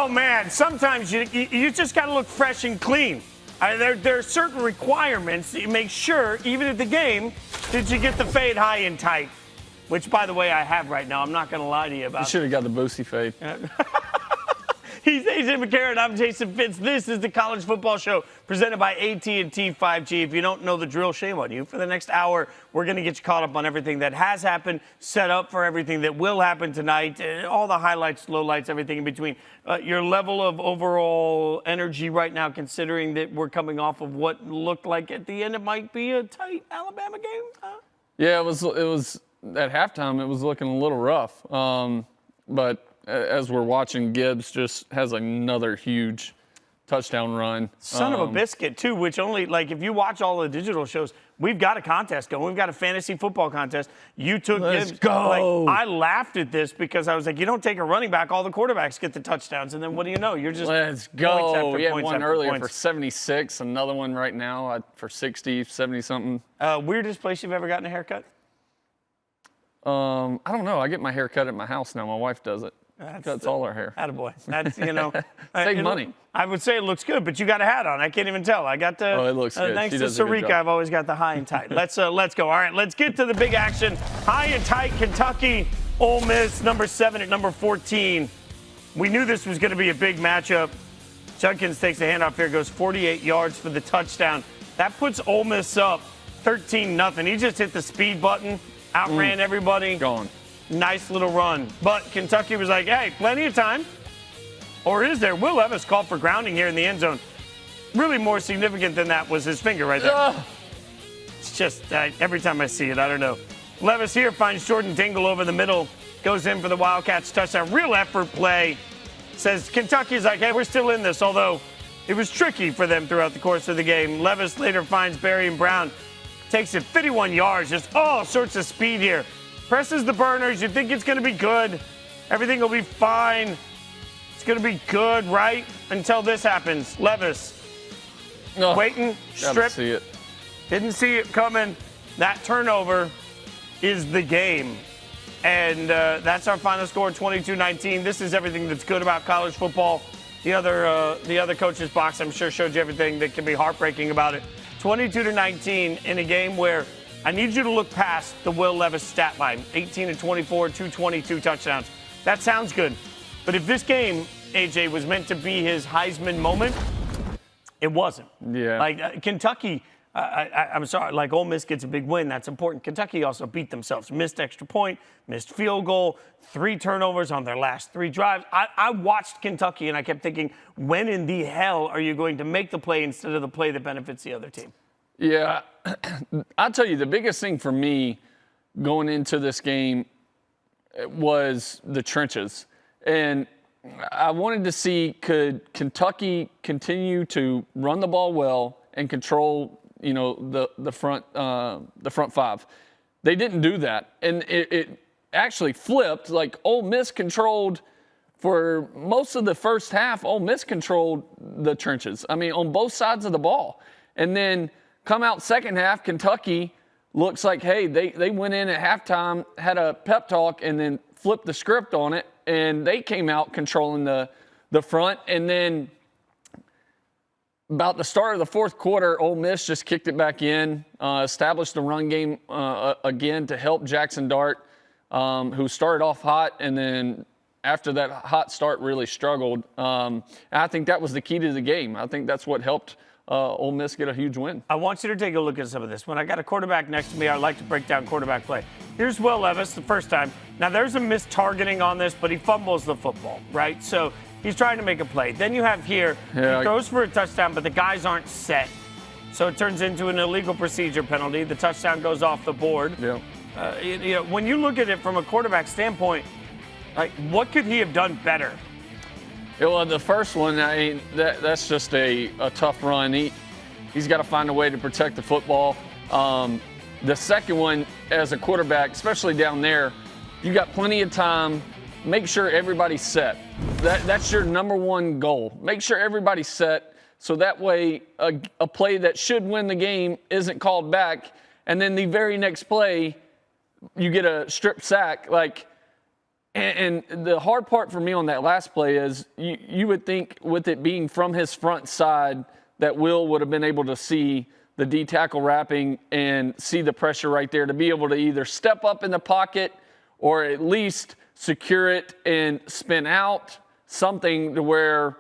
Oh, man, sometimes you just got to look fresh and clean. There are certain requirements that you make sure, even at the game, that you get the fade high and tight, which, by the way, I have right now. I'm not going to lie to you about it. You should have got the Boosie fade. He's AJ McCarron. I'm Jason Fitz. This is the College Football Show presented by AT&T 5G. If you don't know the drill, shame on you. For the next hour, we're going to get you caught up on everything that has happened, set up for everything that will happen tonight, all the highlights, lowlights, everything in between. Your level of overall energy right now, considering that we're coming off of what looked like at the end it might be a tight Alabama game? Yeah, it was at halftime. It was looking a little rough, but as we're watching, Gibbs just has another huge touchdown run. Son of a biscuit, too, which only, like, if you watch all the digital shows, we've got a contest going. We've got a fantasy football contest. You took Let's Gibbs. go. Like, I laughed at this because I was like, you don't take a running back, all the quarterbacks get the touchdowns, and then what do you know? You're just Let's points go. after We had points one after earlier points. for 76, another one right now for 60, 70-something. Weirdest place you've ever gotten a haircut? I don't know. I get my hair cut at my house now. My wife does it. Cuts all our hair. Attaboy. That's, you know. Save money. I would say it looks good, but you got a hat on. I can't even tell. I got the. Oh, it looks good. Thanks She to does a good Sarika, job. I've always got the high and tight. Let's go. All right, let's get to the big action. High and tight, Kentucky, Ole Miss, number 7 at number 14. We knew this was going to be a big matchup. Judkins takes the handoff here, goes 48 yards for the touchdown. That puts Ole Miss up 13-0. He just hit the speed button, outran everybody. Gone. Nice little run. But Kentucky was like, hey, plenty of time. Or is there? Will Levis called for grounding here in the end zone. Really more significant than that was his finger right there. It's just, every time I see it, I don't know. Levis here finds Jordan Dingle over the middle. Goes in for the Wildcats touchdown. Real effort play. Says Kentucky's like, hey, we're still in this. Although it was tricky for them throughout the course of the game. Levis later finds Barry and Brown. Takes it 51 yards. Just all sorts of speed here. Presses the burners. You think it's going to be good. Everything will be fine. It's going to be good, right? Until this happens. Levis. Waiting. Strip. See it. Didn't see it coming. That turnover is the game. And that's our final score, 22-19. This is everything that's good about college football. The other coach's box, I'm sure, showed you everything that can be heartbreaking about it. 22-19 in a game where I need you to look past the Will Levis stat line. 18-24, 222 touchdowns. That sounds good. But if this game, AJ, was meant to be his Heisman moment, it wasn't. Yeah. Like Kentucky, I'm sorry, like Ole Miss gets a big win. That's important. Kentucky also beat themselves. Missed extra point, missed field goal, 3 turnovers on their last 3 drives. I watched Kentucky and I kept thinking, when in the hell are you going to make the play instead of the play that benefits the other team? Yeah, I'll tell you, the biggest thing for me going into this game was the trenches. And I wanted to see, could Kentucky continue to run the ball well and control, the front 5. They didn't do that. And it actually flipped. Like, Ole Miss controlled, for most of the first half, Ole Miss controlled the trenches. I mean, on both sides of the ball. And then come out second half, Kentucky looks like, hey, they went in at halftime, had a pep talk, and then flipped the script on it, and they came out controlling the front. And then about the start of the fourth quarter, Ole Miss just kicked it back in, established the run game again to help Jackson Dart, who started off hot, and then after that hot start really struggled. And I think that was the key to the game. I think that's what helped Ole Miss get a huge win. I want you to take a look at some of this. When I got a quarterback next to me, I like to break down quarterback play. Here's Will Levis the first time. Now, there's a missed targeting on this, but he fumbles the football, right? So he's trying to make a play. Then you have here, he throws for a touchdown, but the guys aren't set. So it turns into an illegal procedure penalty. The touchdown goes off the board. Yeah. When you look at it from a quarterback standpoint, like, what could he have done better? Well, the first one, that's just a tough run. He's got to find a way to protect the football. The second one, as a quarterback, especially down there, you got plenty of time. Make sure everybody's set. That's your number one goal. Make sure everybody's set, so that way a play that should win the game isn't called back, and then the very next play you get a strip sack. Like, And the hard part for me on that last play is you would think with it being from his front side that Will would have been able to see the D tackle wrapping and see the pressure right there to be able to either step up in the pocket or at least secure it and spin out, something to where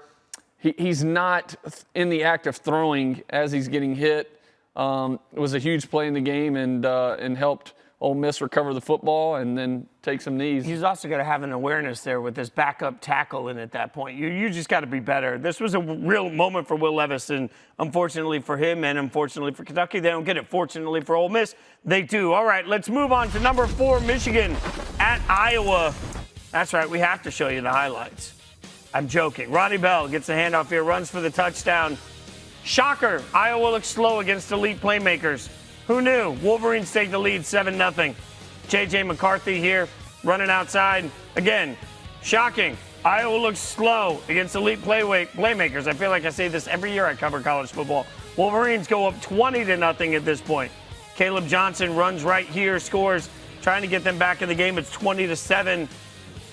he's not in the act of throwing as he's getting hit. It was a huge play in the game and helped Ole Miss recover the football and then take some knees. He's also got to have an awareness there with this backup tackle in at that point. You just got to be better. This was a real moment for Will Levis, and unfortunately for him and unfortunately for Kentucky, they don't get it. Fortunately for Ole Miss, they do. All right, let's move on to number 4, Michigan at Iowa. That's right, we have to show you the highlights. I'm joking. Ronnie Bell gets the handoff here, runs for the touchdown. Shocker, Iowa looks slow against elite playmakers. Who knew? Wolverines take the lead 7-0. J.J. McCarthy here running outside. Again, shocking. Iowa looks slow against elite playmakers. I feel like I say this every year I cover college football. Wolverines go up 20-0 at this point. Caleb Johnson runs right here, scores, trying to get them back in the game. It's 20-7.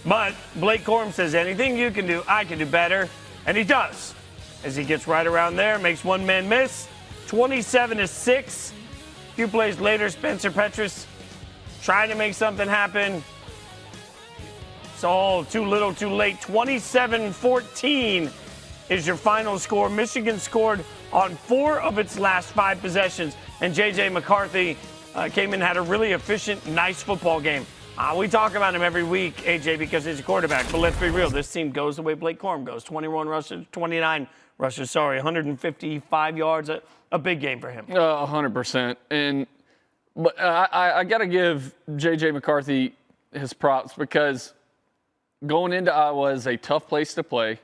But Blake Corum says, anything you can do, I can do better. And he does. As he gets right around there, makes one man miss. 27-6. A few plays later, Spencer Petras trying to make something happen. It's all too little, too late. 27-14 is your final score. Michigan scored on 4 of its last 5 possessions. And J.J. McCarthy came in, had a really efficient, nice football game. We talk about him every week, AJ, because he's a quarterback. But let's be real. This team goes the way Blake Corum goes. 29 rushes, 155 yards. A big game for him. 100%. But I got to give J.J. McCarthy his props because going into Iowa is a tough place to play.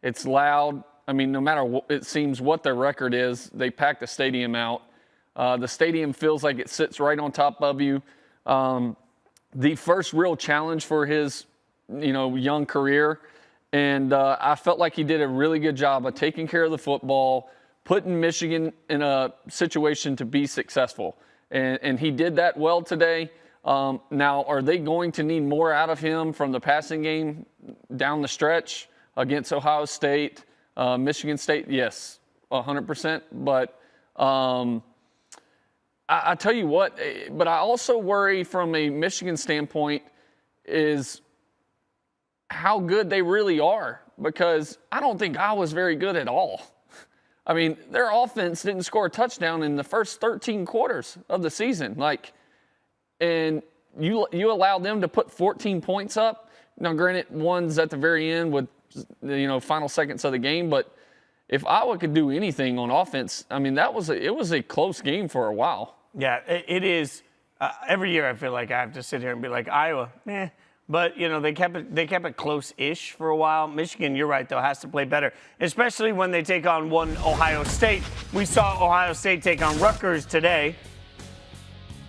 It's loud. I mean, no matter what, it seems what their record is, they pack the stadium out. The stadium feels like it sits right on top of you. The first real challenge for his, young career. And I felt like he did a really good job of taking care of the football, putting Michigan in a situation to be successful. And he did that well today. Now, are they going to need more out of him from the passing game down the stretch against Ohio State, Michigan State? Yes, 100%. But I tell you what, but I also worry from a Michigan standpoint is how good they really are, because I don't think Iowa's very good at all. I mean, their offense didn't score a touchdown in the first 13 quarters of the season. And you allowed them to put 14 points up. Now, granted, one's at the very end with, final seconds of the game. But if Iowa could do anything on offense, I mean, it was a close game for a while. Yeah, it is. Every year I feel like I have to sit here and be like, Iowa, meh. But, they kept it close-ish for a while. Michigan, you're right, though, has to play better, especially when they take on one Ohio State. We saw Ohio State take on Rutgers today.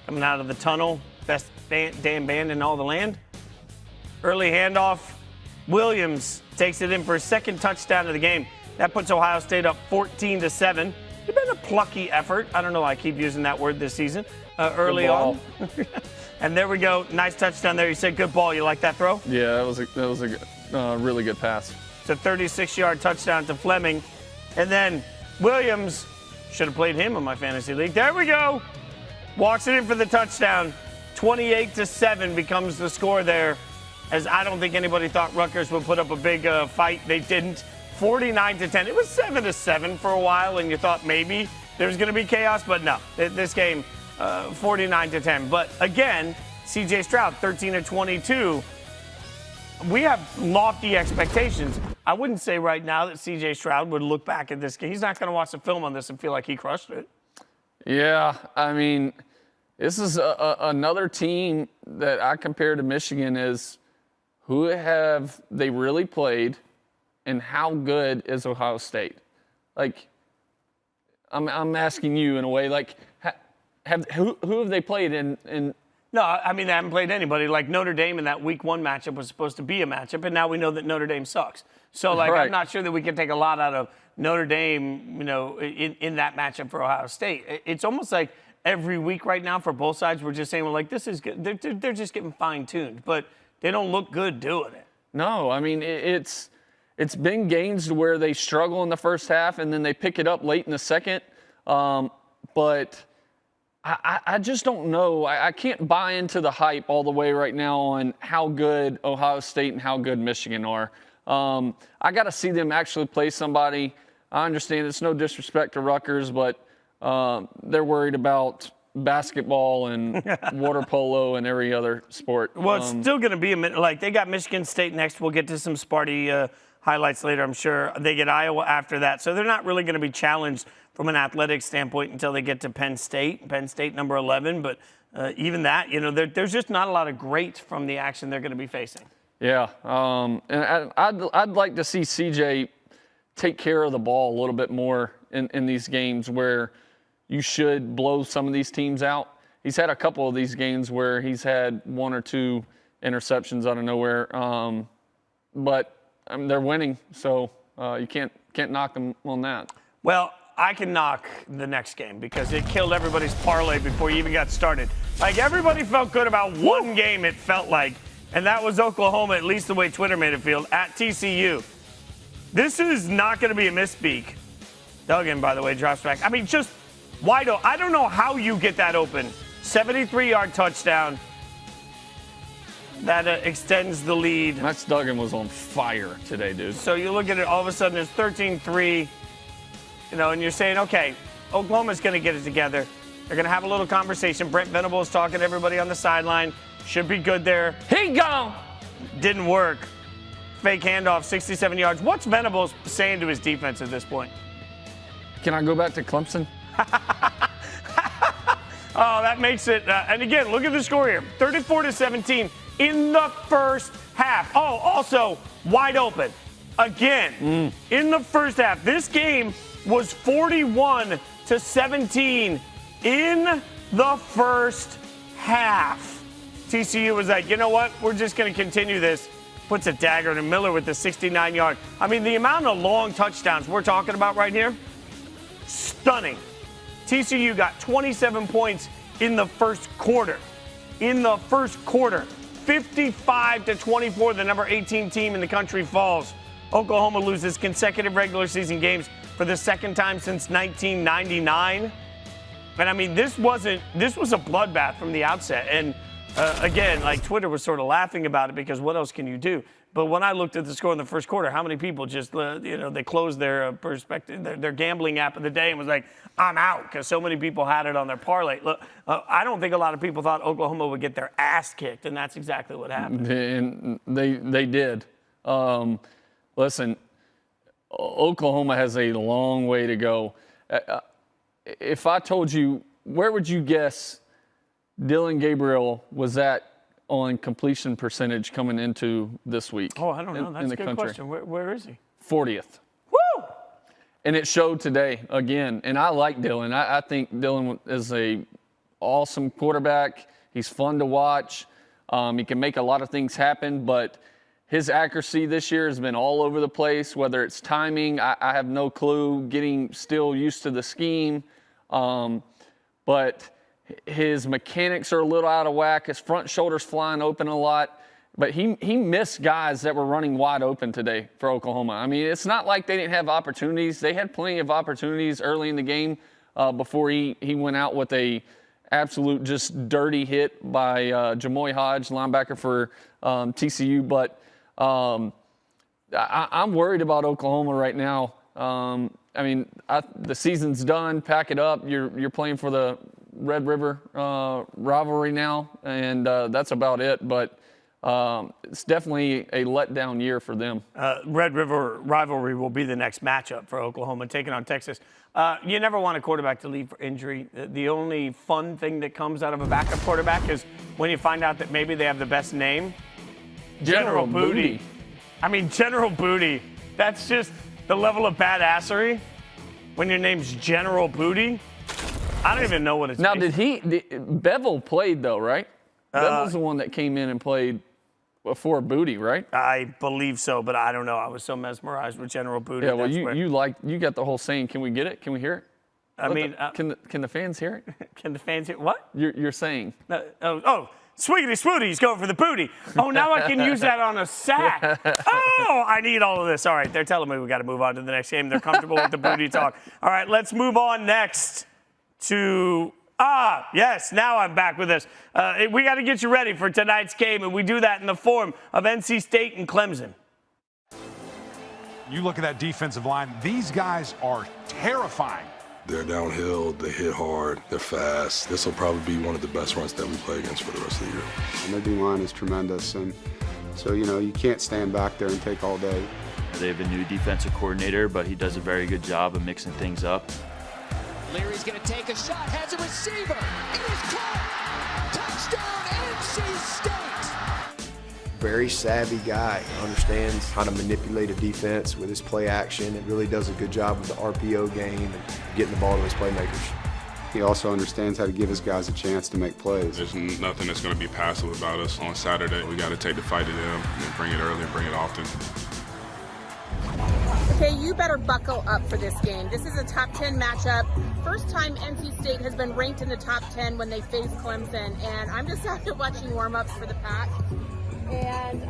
Coming out of the tunnel, best damn band in all the land. Early handoff. Williams takes it in for a second touchdown of the game. That puts Ohio State up 14-7. It's been a plucky effort. I don't know why I keep using that word this season. Early on. And there we go. Nice touchdown there. You said good ball. You like that throw? Yeah, that was a really good pass. It's a 36-yard touchdown to Fleming. And then Williams, should have played him in my fantasy league. There we go. Walks it in for the touchdown. 28-7 becomes the score there, as I don't think anybody thought Rutgers would put up a big fight. They didn't. 49-10. It was 7-7 for a while, and you thought maybe there was going to be chaos, but no. This game, 49-10. But again, C.J. Stroud, 13-22. We have lofty expectations. I wouldn't say right now that C.J. Stroud would look back at this game. He's not going to watch the film on this and feel like he crushed it. Yeah, I mean, this is another team that I compare to Michigan is who have they really played and how good is Ohio State? Like, I'm asking you in a way, like, who have they played in? No, I mean, they haven't played anybody. Like Notre Dame in that Week 1 matchup was supposed to be a matchup, and now we know that Notre Dame sucks. So, like, right. I'm not sure that we can take a lot out of Notre Dame, in that matchup for Ohio State. It's almost like every week right now for both sides, we're just saying, well, like, this is good. They're just getting fine-tuned. But they don't look good doing it. No, I mean, it's been games where they struggle in the first half and then they pick it up late in the second. But I just don't know. I can't buy into the hype all the way right now on how good Ohio State and how good Michigan are. I got to see them actually play somebody. I understand it's no disrespect to Rutgers, but they're worried about basketball and water polo and every other sport. Well, it's still going to be like they got Michigan State next. We'll get to some Sparty highlights later, I'm sure. They get Iowa after that. So they're not really going to be challenged from an athletic standpoint until they get to Penn State number 11. But even that, there's just not a lot of great from the action they're going to be facing. Yeah, and I'd like to see CJ take care of the ball a little bit more in these games where you should blow some of these teams out. He's had a couple of these games where he's had 1 or 2 interceptions out of nowhere, but they're winning, so you can't knock them on that. Well, I can knock the next game because it killed everybody's parlay before you even got started. Like, everybody felt good about one game, it felt like, and that was Oklahoma, at least the way Twitter made it feel, at TCU. This is not going to be a misspeak. Duggan, by the way, drops back. I mean, just wide open. I don't know how you get that open. 73-yard touchdown. That extends the lead. Max Duggan was on fire today, dude. So you look at it, all of a sudden it's 13-3, and you're saying, okay, Oklahoma's going to get it together. They're going to have a little conversation. Brent Venables talking to everybody on the sideline. Should be good there. He gone. Didn't work. Fake handoff, 67 yards. What's Venables saying to his defense at this point? Can I go back to Clemson? Oh, that makes it. And again, look at the score here: 34-17 in the first half. Oh, also wide open again in the first half. This game was 41-17 in the first half. TCU was like, you know what? We're just going to continue this. Puts a dagger to Miller with the 69-yard. I mean, the amount of long touchdowns we're talking about right here, stunning. TCU got 27 points in the first quarter. 55-24, the number 18 team in the country falls. Oklahoma loses consecutive regular season games for the second time since 1999. And I mean, this was a bloodbath from the outset. And again, like, Twitter was sort of laughing about it because what else can you do? But when I looked at the score in the first quarter, how many people just, they closed their their gambling app of the day and was like, I'm out, because so many people had it on their parlay. Look, I don't think a lot of people thought Oklahoma would get their ass kicked, and that's exactly what happened. And they did. Listen, Oklahoma has a long way to go. If I told you, where would you guess Dylan Gabriel was at on completion percentage coming into this week? Oh, I don't know. That's a good question. Where is he? 40th. Woo! And it showed today again. And I like Dylan. I think Dylan is a awesome quarterback. He's fun to watch. He can make a lot of things happen, but his accuracy this year has been all over the place, whether it's timing. I have no clue, getting still used to the scheme. But his mechanics are a little out of whack. His front shoulder's flying open a lot. But he missed guys that were running wide open today for Oklahoma. I mean, it's not like they didn't have opportunities. They had plenty of opportunities early in the game before he went out with a absolute just dirty hit by Jamoy Hodge, linebacker for TCU. But I'm worried about Oklahoma right now. I mean, the season's done. Pack it up. You're playing for the Red River rivalry now, and that's about it. But it's definitely a letdown year for them. Red River rivalry will be the next matchup for Oklahoma, taking on Texas. You never want a quarterback to leave for injury. The only fun thing that comes out of a backup quarterback is when you find out that maybe they have the best name. General Booty. I mean, General Booty. That's just the level of badassery when your name's General Booty. I don't even know what it's. Now, Bevel played though, right? Bevel's the one that came in and played before Booty, right? I believe so, but I don't know. I was so mesmerized with General Booty. Yeah, well, you got the whole saying. Can we get it? Can we hear it? I mean, can the fans hear it? Can the fans hear what? You're saying. Swiggity Swooty, he's going for the booty. Oh, now I can use that on a sack. Oh, I need all of this. All right, they're telling me we got to move on to the next game. They're comfortable with the booty talk. All right, let's move on next to, yes, now I'm back with this. We got to get you ready for tonight's game, and we do that in the form of NC State and Clemson. You look at that defensive line, these guys are terrifying. They're downhill, they hit hard, they're fast. This will probably be one of the best runs that we play against for the rest of the year. And their D-line is tremendous, and so, you can't stand back there and take all day. They have a new defensive coordinator, but he does a very good job of mixing things up. Leary's going to take a shot, has a receiver. It is caught. Touchdown, NC State. Very savvy guy, understands how to manipulate a defense with his play action. It really does a good job with the RPO game and getting the ball to his playmakers. He also understands how to give his guys a chance to make plays. There's nothing that's going to be passive about us on Saturday. We got to take the fight to them and bring it early and bring it often. Okay, you better buckle up for this game. This is a top 10 matchup. First time NC State has been ranked in the top 10 when they face Clemson, and I'm just out here watching warm-ups for the Pack. And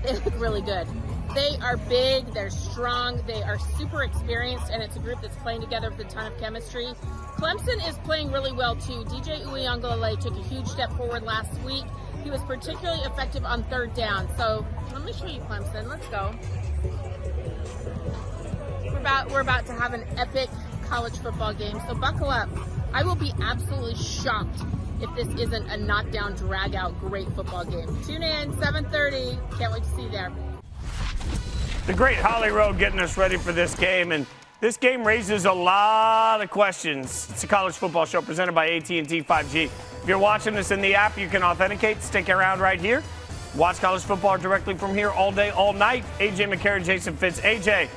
they look really good. They are big, they're strong, they are super experienced, and it's a group that's playing together with a ton of chemistry. Clemson is playing really well too. DJ Uiagalelei took a huge step forward last week. He was particularly effective on third down. So let me show you Clemson. Let's go. We're about to have an epic college football game, so buckle up. I will be absolutely shocked if this isn't a knockdown, drag-out, great football game. Tune in, 7:30. Can't wait to see you there. The great Holly Rowe getting us ready for this game, and this game raises a lot of questions. It's a college football show presented by AT&T 5G. If you're watching this in the app, you can authenticate, stick around right here. Watch college football directly from here all day, all night. AJ McCarron, Jason Fitz. AJ,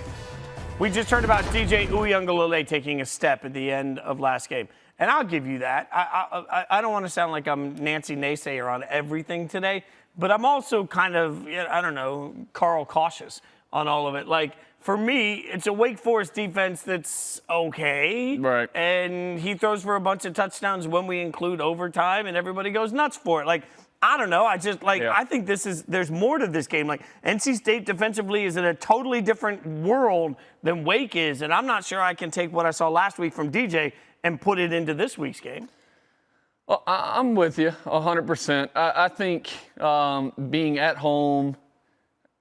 we just heard about DJ Uiagalelei taking a step at the end of last game. And I'll give you that. I don't want to sound like I'm Nancy Naysayer on everything today, but I'm also kind of, I don't know, Carl cautious on all of it. Like, for me, it's a Wake Forest defense that's okay. Right. And he throws for a bunch of touchdowns when we include overtime, and everybody goes nuts for it. Like, I don't know. I think there's more to this game. Like, NC State defensively is in a totally different world than Wake is, and I'm not sure I can take what I saw last week from DJ and put it into this week's game. Well, I'm with you 100%. I think being at home,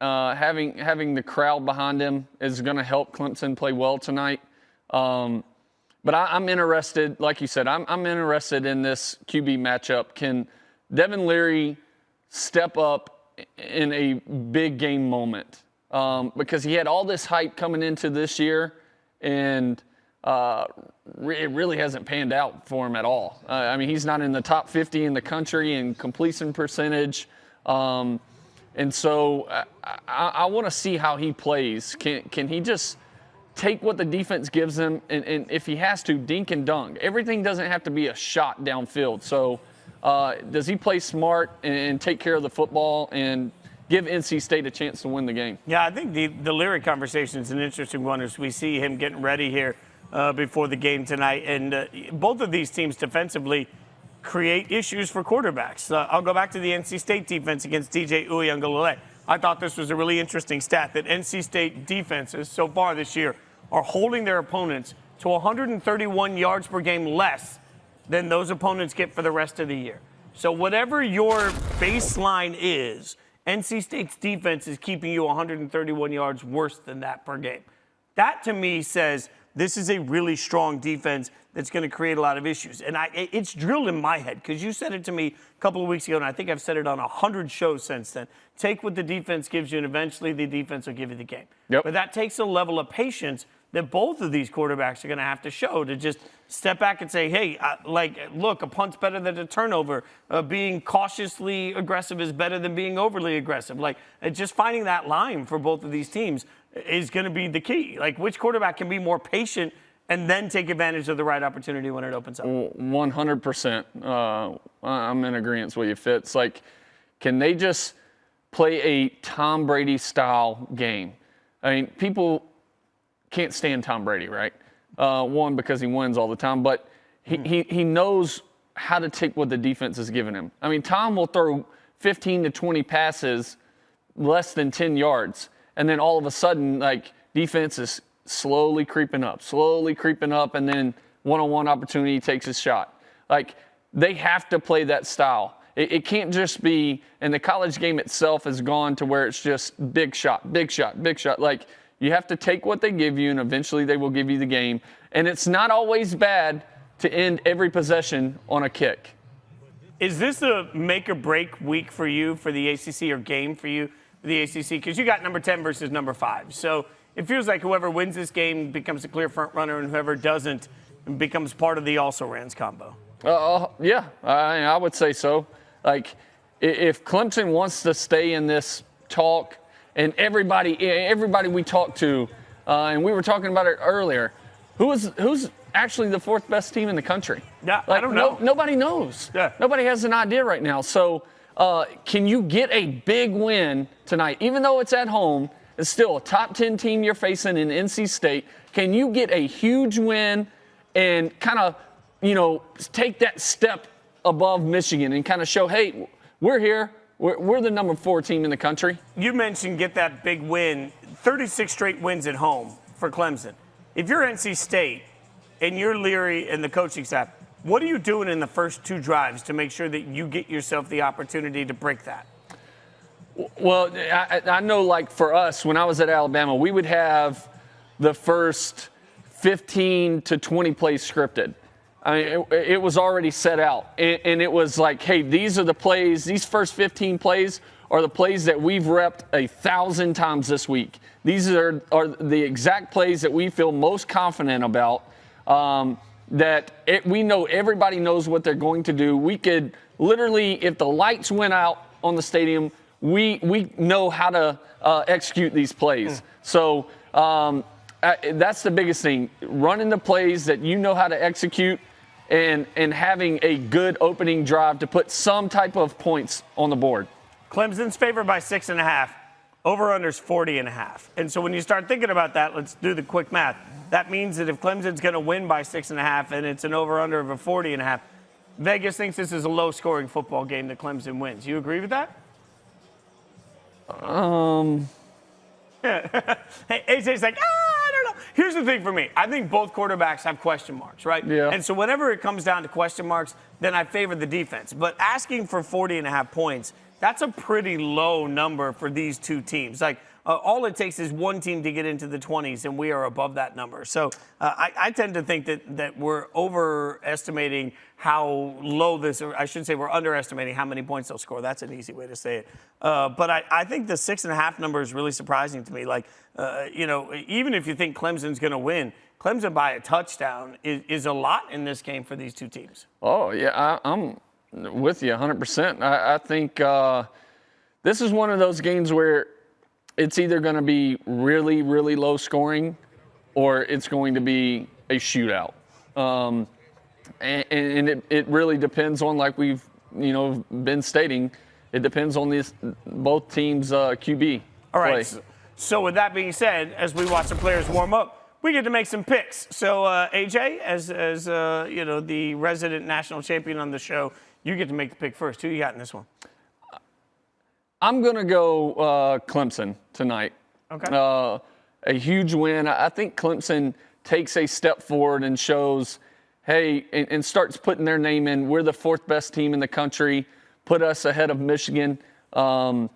having the crowd behind him is going to help Clemson play well tonight. But I'm interested, like you said, I'm interested in this QB matchup. Can Devin Leary step up in a big game moment? Because he had all this hype coming into this year, and it really hasn't panned out for him at all. I mean, he's not in the top 50 in the country in completion percentage. And so I want to see how he plays. Can he just take what the defense gives him, and if he has to, dink and dunk? Everything doesn't have to be a shot downfield. So does he play smart and take care of the football and give NC State a chance to win the game? Yeah, I think the Leary conversation is an interesting one as we see him getting ready here before the game tonight. And both of these teams defensively create issues for quarterbacks. I'll go back to the NC State defense against DJ Uiagalelei. I thought this was a really interesting stat that NC State defenses so far this year are holding their opponents to 131 yards per game less than those opponents get for the rest of the year. So whatever your baseline is, NC State's defense is keeping you 131 yards worse than that per game. That, to me, says this is a really strong defense that's going to create a lot of issues. And it's drilled in my head because you said it to me a couple of weeks ago, and I think I've said it on 100 shows since then. Take what the defense gives you, and eventually the defense will give you the game. Yep. But that takes a level of patience that both of these quarterbacks are going to have to show to just step back and say, hey, look, a punt's better than a turnover. Being cautiously aggressive is better than being overly aggressive. Just finding that line for both of these teams is going to be the key. Which quarterback can be more patient and then take advantage of the right opportunity when it opens up? 100%. I'm in agreement with you, Fitz. Can they just play a Tom Brady-style game? I mean, people can't stand Tom Brady, right? One, because he wins all the time, but he knows how to take what the defense is giving him. I mean, Tom will throw 15 to 20 passes less than 10 yards, and then all of a sudden, like, defense is slowly creeping up, and then one-on-one opportunity takes his shot. Like, they have to play that style. It can't just be, and the college game itself has gone to where it's just big shot, big shot, big shot. Like, you have to take what they give you, and eventually they will give you the game. And it's not always bad to end every possession on a kick. Is this a make-or-break week for you for the ACC, or game for you for the ACC? Because you got number 10 versus number 5. So it feels like whoever wins this game becomes a clear front runner, and whoever doesn't becomes part of the also-rans combo. Yeah, I would say so. Like, if Clemson wants to stay in this talk, and everybody we talk to, and we were talking about it earlier, who's actually the 4th best team in the country? Yeah, like, I don't know. Nobody knows. Yeah. Nobody has an idea right now. So can you get a big win tonight? Even though it's at home, it's still a top 10 team you're facing in NC State. Can you get a huge win and kind of, take that step above Michigan and kind of show, hey, we're here. We're the number 4 team in the country? You mentioned get that big win, 36 straight wins at home for Clemson. If you're NC State and you're Leary and the coaching staff, what are you doing in the first 2 drives to make sure that you get yourself the opportunity to break that? Well, I know, like, for us, when I was at Alabama, we would have the first 15 to 20 plays scripted. I mean, it was already set out. And it was like, hey, these are the plays, these first 15 plays are the plays that we've repped 1,000 times this week. These are the exact plays that we feel most confident about, we know everybody knows what they're going to do. We could literally, if the lights went out on the stadium, we know how to execute these plays. So that's the biggest thing, running the plays that you know how to execute, and having a good opening drive to put some type of points on the board. Clemson's favored by 6.5. Over-under's 40.5. And so when you start thinking about that, let's do the quick math. That means that if Clemson's going to win by 6.5 and it's an over-under of a 40.5, Vegas thinks this is a low-scoring football game that Clemson wins. You agree with that? Hey, AJ's like, I don't know. Here's the thing for me. I think both quarterbacks have question marks, right? Yeah. And so whenever it comes down to question marks, then I favor the defense. But asking for 40.5 points, that's a pretty low number for these 2 teams. Like, all it takes is one team to get into the 20s, and we are above that number. So I tend to think that we're overestimating how low this, or I should say we're underestimating how many points they'll score. That's an easy way to say it. But I think the 6.5 number is really surprising to me. Like, even if you think Clemson's going to win, Clemson by a touchdown is a lot in this game for these 2 teams. Oh, yeah, I'm with you 100%. I think this is one of those games where it's either going to be really, really low scoring, or it's going to be a shootout. And it really depends on, like we've been stating, it depends on both teams' QB. All right. So with that being said, as we watch the players warm up, we get to make some picks. So AJ, as the resident national champion on the show, you get to make the pick first. Who you got in this one? I'm going to go Clemson tonight. Okay. A huge win. I think Clemson takes a step forward and shows, hey, and starts putting their name in. We're the 4th best team in the country. Put us ahead of Michigan. I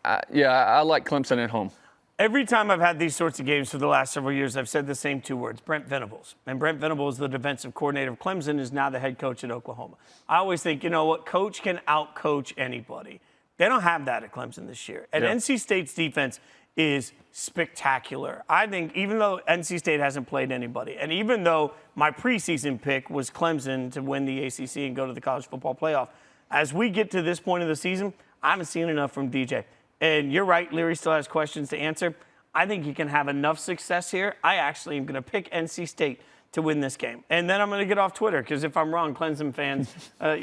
like Clemson at home. Every time I've had these sorts of games for the last several years, I've said the same 2 words, Brent Venables. And Brent Venables, the defensive coordinator of Clemson, is now the head coach at Oklahoma. I always think, coach can out-coach anybody. They don't have that at Clemson this year. And NC State's defense is spectacular. I think even though NC State hasn't played anybody, and even though my preseason pick was Clemson to win the ACC and go to the college football playoff, as we get to this point of the season, I haven't seen enough from DJ. And you're right, Leary still has questions to answer. I think he can have enough success here. I actually am going to pick NC State to win this game. And then I'm going to get off Twitter, because if I'm wrong, Clemson fans, or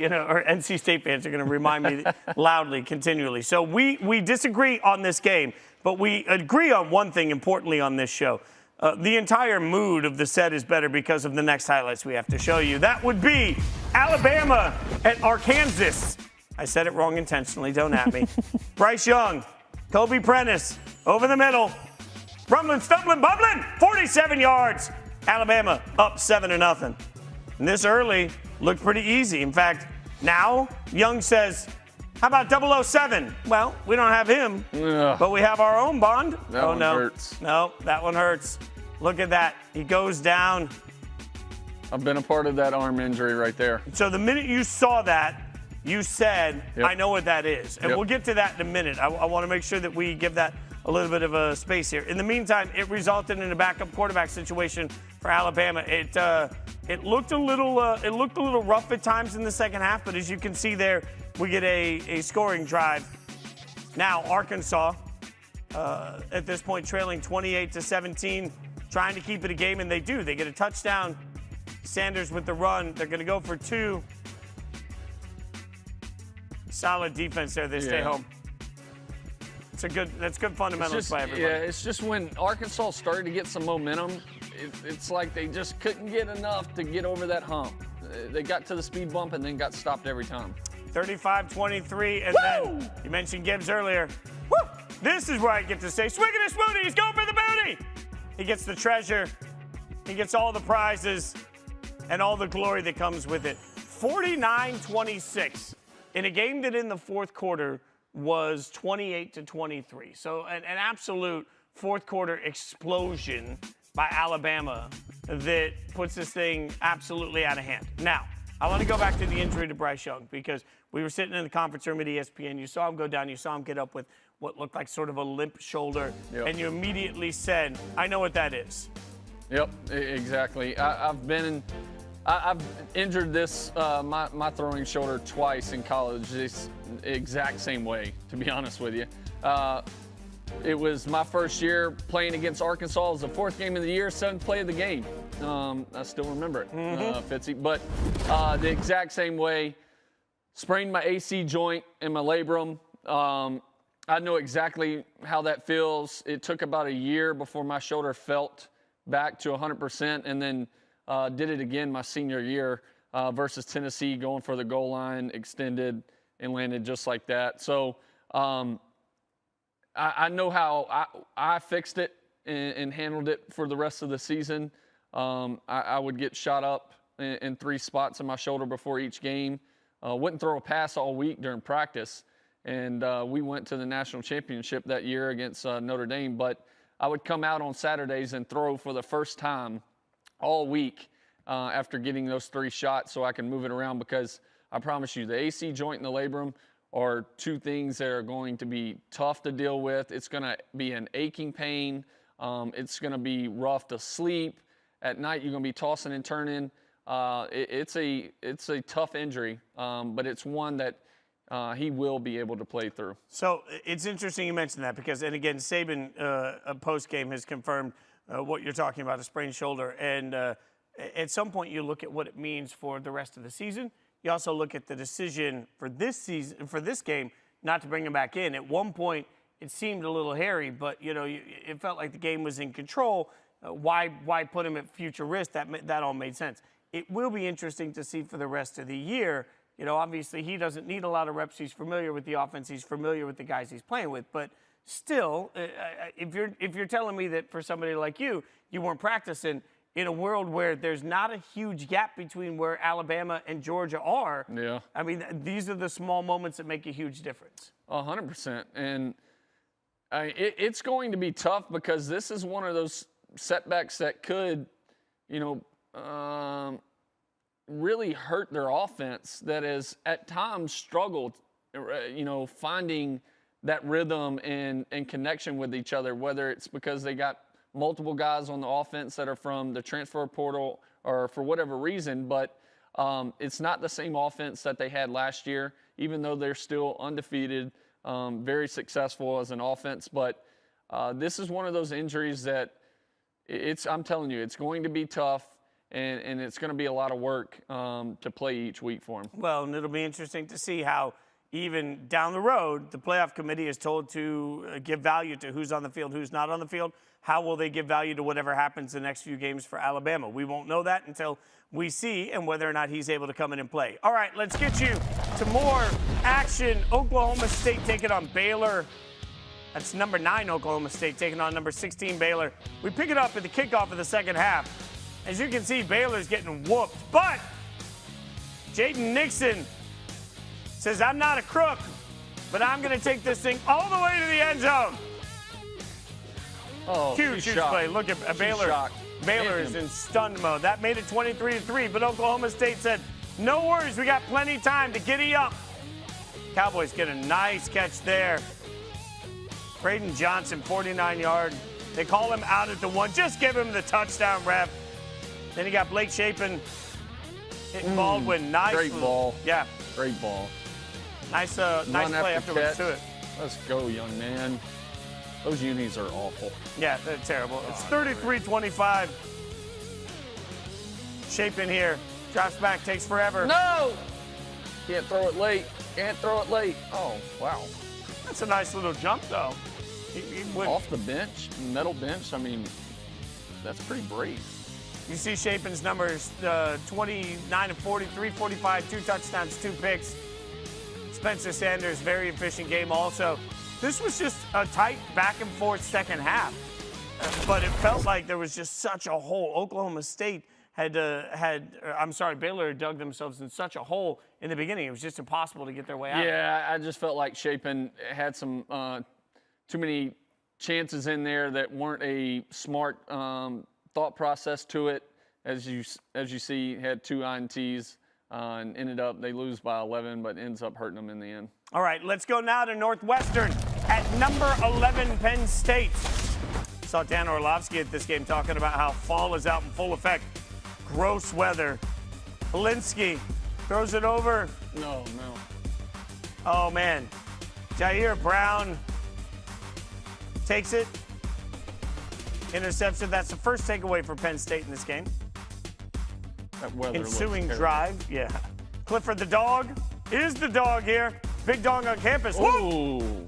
NC State fans are going to remind me loudly, continually. So we disagree on this game, but we agree on one thing importantly on this show. the entire mood of the set is better because of the next highlights we have to show you. That would be Alabama at Arkansas. I said it wrong intentionally, don't at me. Bryce Young, Kobe Prentice, over the middle. Rumbling, stumbling, bubbling, 47 yards. Alabama up 7-0. And this early looked pretty easy. In fact, now Young says, how about 007? Well, we don't have him, but we have our own Bond. That one hurts. No, that one hurts. Look at that. He goes down. I've been a part of that arm injury right there. So the minute you saw that, you said, I know what that is. And we'll get to that in a minute. I want to make sure that we give that a little bit of a space here. In the meantime, it resulted in a backup quarterback situation for Alabama. It looked a little rough at times in the second half, but as you can see there, we get a scoring drive. Now Arkansas, at this point, trailing 28-17, trying to keep it a game, and they do. They get a touchdown. Sanders with the run. They're going to go for 2. Solid defense there. They stay home. That's good fundamentals by everybody. Yeah, it's just when Arkansas started to get some momentum, it's like they just couldn't get enough to get over that hump. They got to the speed bump and then got stopped every time. 35-23, and then you mentioned Gibbs earlier. Woo! This is where I get to say, swiggity smoothie, he's going for the booty. He gets the treasure. He gets all the prizes and all the glory that comes with it. 49-26 in a game that in the fourth quarter was 28-23. So an absolute fourth quarter explosion by Alabama that puts this thing absolutely out of hand. Now, I want to go back to the injury to Bryce Young because we were sitting in the conference room at ESPN. You saw him go down. You saw him get up with what looked like sort of a limp shoulder. And you immediately said, I know what that is. Yep, exactly. I've injured this, my throwing shoulder twice in college, this exact same way, to be honest with you. It was my first year playing against Arkansas. It was the fourth game of the year, 7th play of the game. I still remember it, Fitzy. But the exact same way, sprained my AC joint in my labrum. I know exactly how that feels. It took about a year before my shoulder felt back to 100%, and then did it again my senior year versus Tennessee, going for the goal line, extended, and landed just like that. So I know how I fixed it and handled it for the rest of the season. I would get shot up in 3 spots in my shoulder before each game. Wouldn't throw a pass all week during practice. And we went to the national championship that year against Notre Dame. But I would come out on Saturdays and throw for the first time all week after getting those 3 shots so I can move it around, because I promise you, the AC joint and the labrum are 2 things that are going to be tough to deal with. It's going to be an aching pain. It's going to be rough to sleep. At night, you're going to be tossing and turning. It's a tough injury, but it's one that he will be able to play through. So it's interesting you mentioned that because, and again, Saban post-game has confirmed what you're talking about, a sprained shoulder. And at some point you look at what it means for the rest of the season. You also look at the decision for this season, for this game, not to bring him back in. At one point, it seemed a little hairy, but it felt like the game was in control. Why put him at future risk? That all made sense. It will be interesting to see for the rest of the year. Obviously he doesn't need a lot of reps. He's familiar with the offense. He's familiar with the guys he's playing with. But still, if you're telling me that for somebody like you weren't practicing in a world where there's not a huge gap between where Alabama and Georgia are. Yeah. I mean, these are the small moments that make a huge difference. 100%. And it's going to be tough because this is one of those setbacks that could, really hurt their offense that has at times struggled, finding that rhythm and connection with each other, whether it's because they got multiple guys on the offense that are from the transfer portal or for whatever reason, but it's not the same offense that they had last year, even though they're still undefeated, very successful as an offense. But this is one of those injuries that I'm telling you, it's going to be tough. And it's going to be a lot of work to play each week for him. Well, and it'll be interesting to see how even down the road, the playoff committee is told to give value to who's on the field, who's not on the field. How will they give value to whatever happens the next few games for Alabama? We won't know that until we see and whether or not he's able to come in and play. All right, let's get you to more action. Oklahoma State taking on Baylor. That's number 9 Oklahoma State taking on number 16 Baylor. We pick it up at the kickoff of the second half. As you can see, Baylor's getting whooped. But Jaden Nixon says, I'm not a crook, but I'm going to take this thing all the way to the end zone. Oh, Huge play. Look at Baylor. Baylor is in stunned mode. That made it 23-3, but Oklahoma State said, no worries, we got plenty of time to giddy up. Cowboys get a nice catch there. Braden Johnson, 49-yard. They call him out at the 1. Just give him the touchdown rep. Then you got Blake Shapen hitting Baldwin. Nice. Great ball. Yeah. Great ball. Nice play afterwards to it. Let's go, young man. Those unis are awful. Yeah, they're terrible. It's 33-25. Shapen here. Drops back, takes forever. No! Can't throw it late. Can't throw it late. Oh, wow. That's a nice little jump, though. He off the bench, metal bench. I mean, that's pretty brave. You see Shapen's numbers, 29 of 43, 45, 2 touchdowns, 2 picks. Spencer Sanders, very efficient game also. This was just a tight back-and-forth second half. But it felt like there was just such a hole. Oklahoma State Baylor dug themselves in such a hole in the beginning. It was just impossible to get their way out. Yeah, I just felt like Shapen had some too many chances in there that weren't a smart thought process to it. As you see, had 2 INTs and ended up, they lose by 11, but ends up hurting them in the end. All right, let's go now to Northwestern at number 11, Penn State. Saw Dan Orlovsky at this game talking about how fall is out in full effect. Gross weather. Polinsky throws it over. No. Oh, man. Jair Brown takes it. Interception. That's the first takeaway for Penn State in this game. That weather ensuing looks drive. Yeah. Clifford the dog is the dog here. Big dog on campus. Ooh,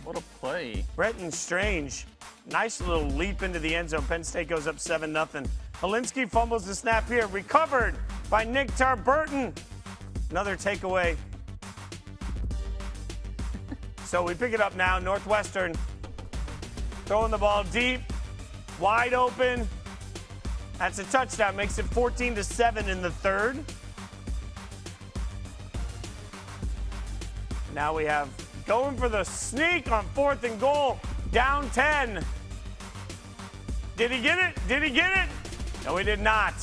what a play. Bretton Strange. Nice little leap into the end zone. Penn State goes up 7-0. Polinsky fumbles the snap here. Recovered by Nick Tarburton. Another takeaway. So we pick it up now. Northwestern throwing the ball deep. Wide open. That's a touchdown. Makes it 14-7 in the third. Now we have going for the sneak on 4th and goal. Down 10. Did he get it? Did he get it? No, he did not.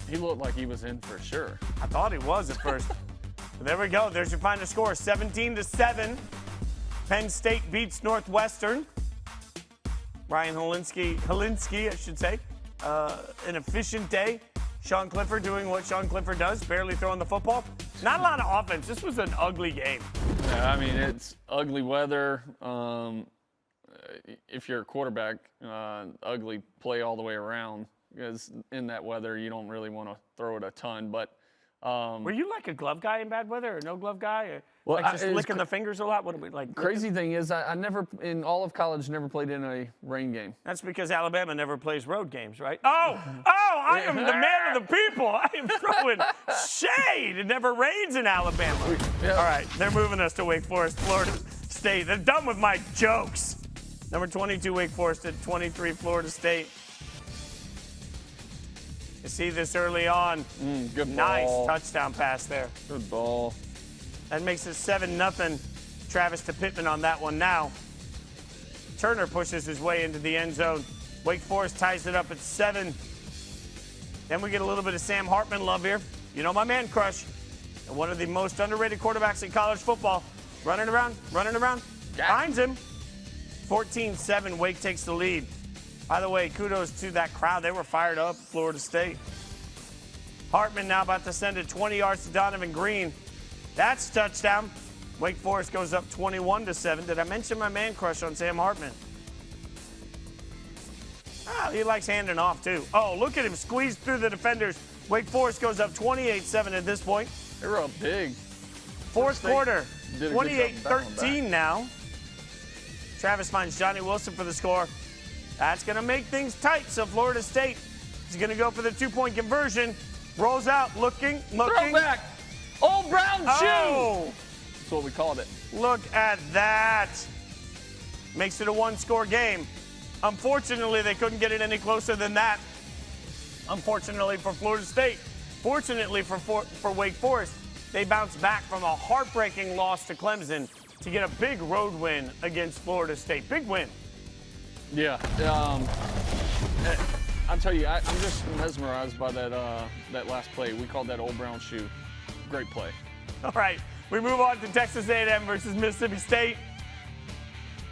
He looked like he was in for sure. I thought he was at first. But there we go. There's your final score. 17-7. Penn State beats Northwestern. Ryan Helinski, I should say. An efficient day. Sean Clifford doing what Sean Clifford does, barely throwing the football. Not a lot of offense. This was an ugly game. Yeah, I mean, it's ugly weather. If you're a quarterback, ugly play all the way around, because in that weather, you don't really want to throw it a ton. But were you like a glove guy in bad weather, or no glove guy, or well, like just licking the fingers a lot? What are we like? Crazy thing is, I never, in all of college, never played in a rain game. That's because Alabama never plays road games, right? Oh, I am the man of the people. I am throwing shade. It never rains in Alabama. Yeah. All right, they're moving us to Wake Forest, Florida State. They're done with my jokes. Number 22, Wake Forest at 23, Florida State. You see this early on. Good nice ball. Touchdown pass there. Good ball. That makes it 7-0. Travis to Pittman on that one now. Turner pushes his way into the end zone. Wake Forest ties it up at 7. Then we get a little bit of Sam Hartman love here. You know my man crush. And one of the most underrated quarterbacks in college football. Running around. Finds him. 14-7, Wake takes the lead. By the way, kudos to that crowd. They were fired up, Florida State. Hartman now about to send it 20 yards to Donovan Green. That's touchdown. Wake Forest goes up 21-7. Did I mention my man crush on Sam Hartman? He likes handing off, too. Oh, look at him squeeze through the defenders. Wake Forest goes up 28-7 at this point. They were up big. Fourth quarter, did a good job battling 28-13 now. Travis finds Johnny Wilson for the score. That's going to make things tight, so Florida State is going to go for the two-point conversion. Rolls out, looking. Throwback. Old brown shoe. Oh, That's what we called it. look at that. Makes it a one-score game. Unfortunately, they couldn't get it any closer than that. Unfortunately for Florida State. Fortunately for Wake Forest, they bounced back from a heartbreaking loss to Clemson to get a big road win against Florida State. Big win. Yeah. I'll tell you, I'm just mesmerized by that last play. We called that old brown shoe. Great play. All right, we move on to Texas A&M versus Mississippi State.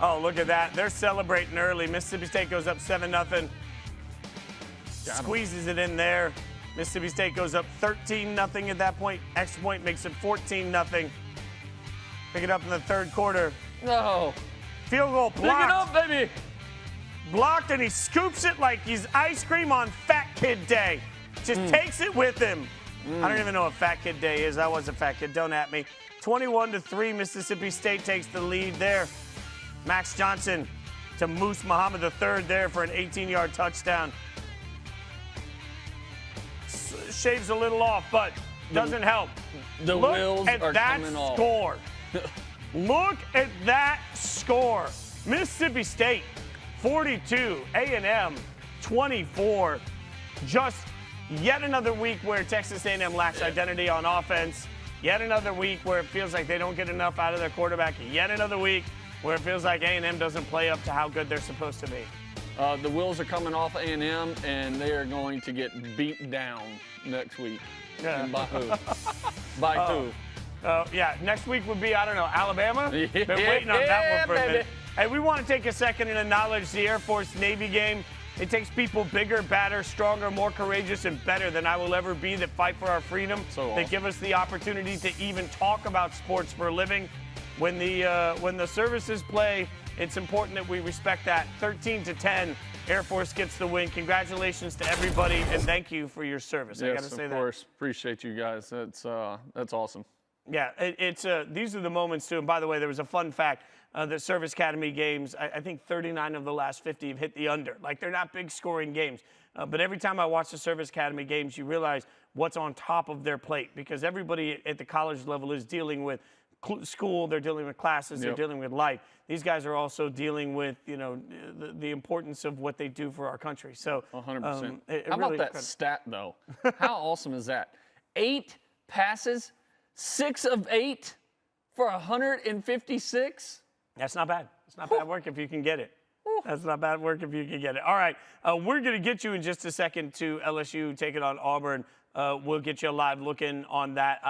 Oh, look at that. They're celebrating early. Mississippi State goes up 7-0. Squeezes it in there. Mississippi State goes up 13-0 at that point. Extra point makes it 14-0. Pick it up in the third quarter. No. Field goal Pick blocked. it up, baby. Blocked, and he scoops it like he's ice cream on Fat Kid Day. Just takes it with him. I don't even know what Fat Kid Day is. I was a fat kid. Don't at me. 21-3, Mississippi State takes the lead there. Max Johnson to Moose Muhammad III there for an 18-yard touchdown. Shaves a little off, but doesn't help. The Look wheels at are that coming off. score. Look at that score. Mississippi State 42, A&M 24. Just yet another week where Texas A&M lacks identity on offense. Yet another week where it feels like they don't get enough out of their quarterback. Yet another week where it feels like A&M doesn't play up to how good they're supposed to be. The wheels are coming off A&M, and they are going to get beat down next week. Yeah. And by who? By who? Yeah, next week would be, I don't know, Alabama? Yeah, Been waiting on that one for a baby. minute. Hey, we want to take a second and acknowledge the Air Force-Navy game. It takes people bigger, badder, stronger, more courageous, and better than I will ever be that fight for our freedom. So They give us the opportunity to even talk about sports for a living. When the services play, it's important that we respect that. 13-10, Air Force gets the win. Congratulations to everybody, and thank you for your service. I got to say that. Yes, of course. Appreciate you guys. That's awesome. Yeah, these are the moments too. And by the way, there was a fun fact. The Service Academy games, I think 39 of the last 50 have hit the under. Like, they're not big scoring games. But every time I watch the Service Academy games, you realize what's on top of their plate, because everybody at the college level is dealing with school, they're dealing with classes, they're dealing with life. These guys are also dealing with, the importance of what they do for our country. So 100%. How How about that stat, though? How awesome is that? 8 passes, 6 of 8 for 156? That's not bad. It's not bad work if you can get it. That's not bad work if you can get it. All right, we're going to get you in just a second to LSU taking on Auburn. We'll get you a live look in on that.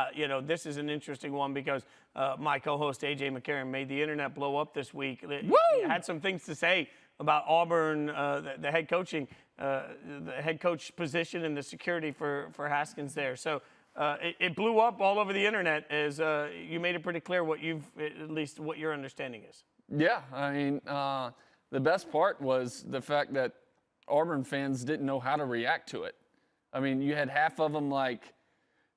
This is an interesting one because my co-host, A.J. McCarron, made the internet blow up this week. He had some things to say about Auburn, the head coaching, the head coach position and the security for Haskins there. So it blew up all over the internet as you made it pretty clear what at least what your understanding is. Yeah, I mean, the best part was the fact that Auburn fans didn't know how to react to it. I mean, you had half of them like,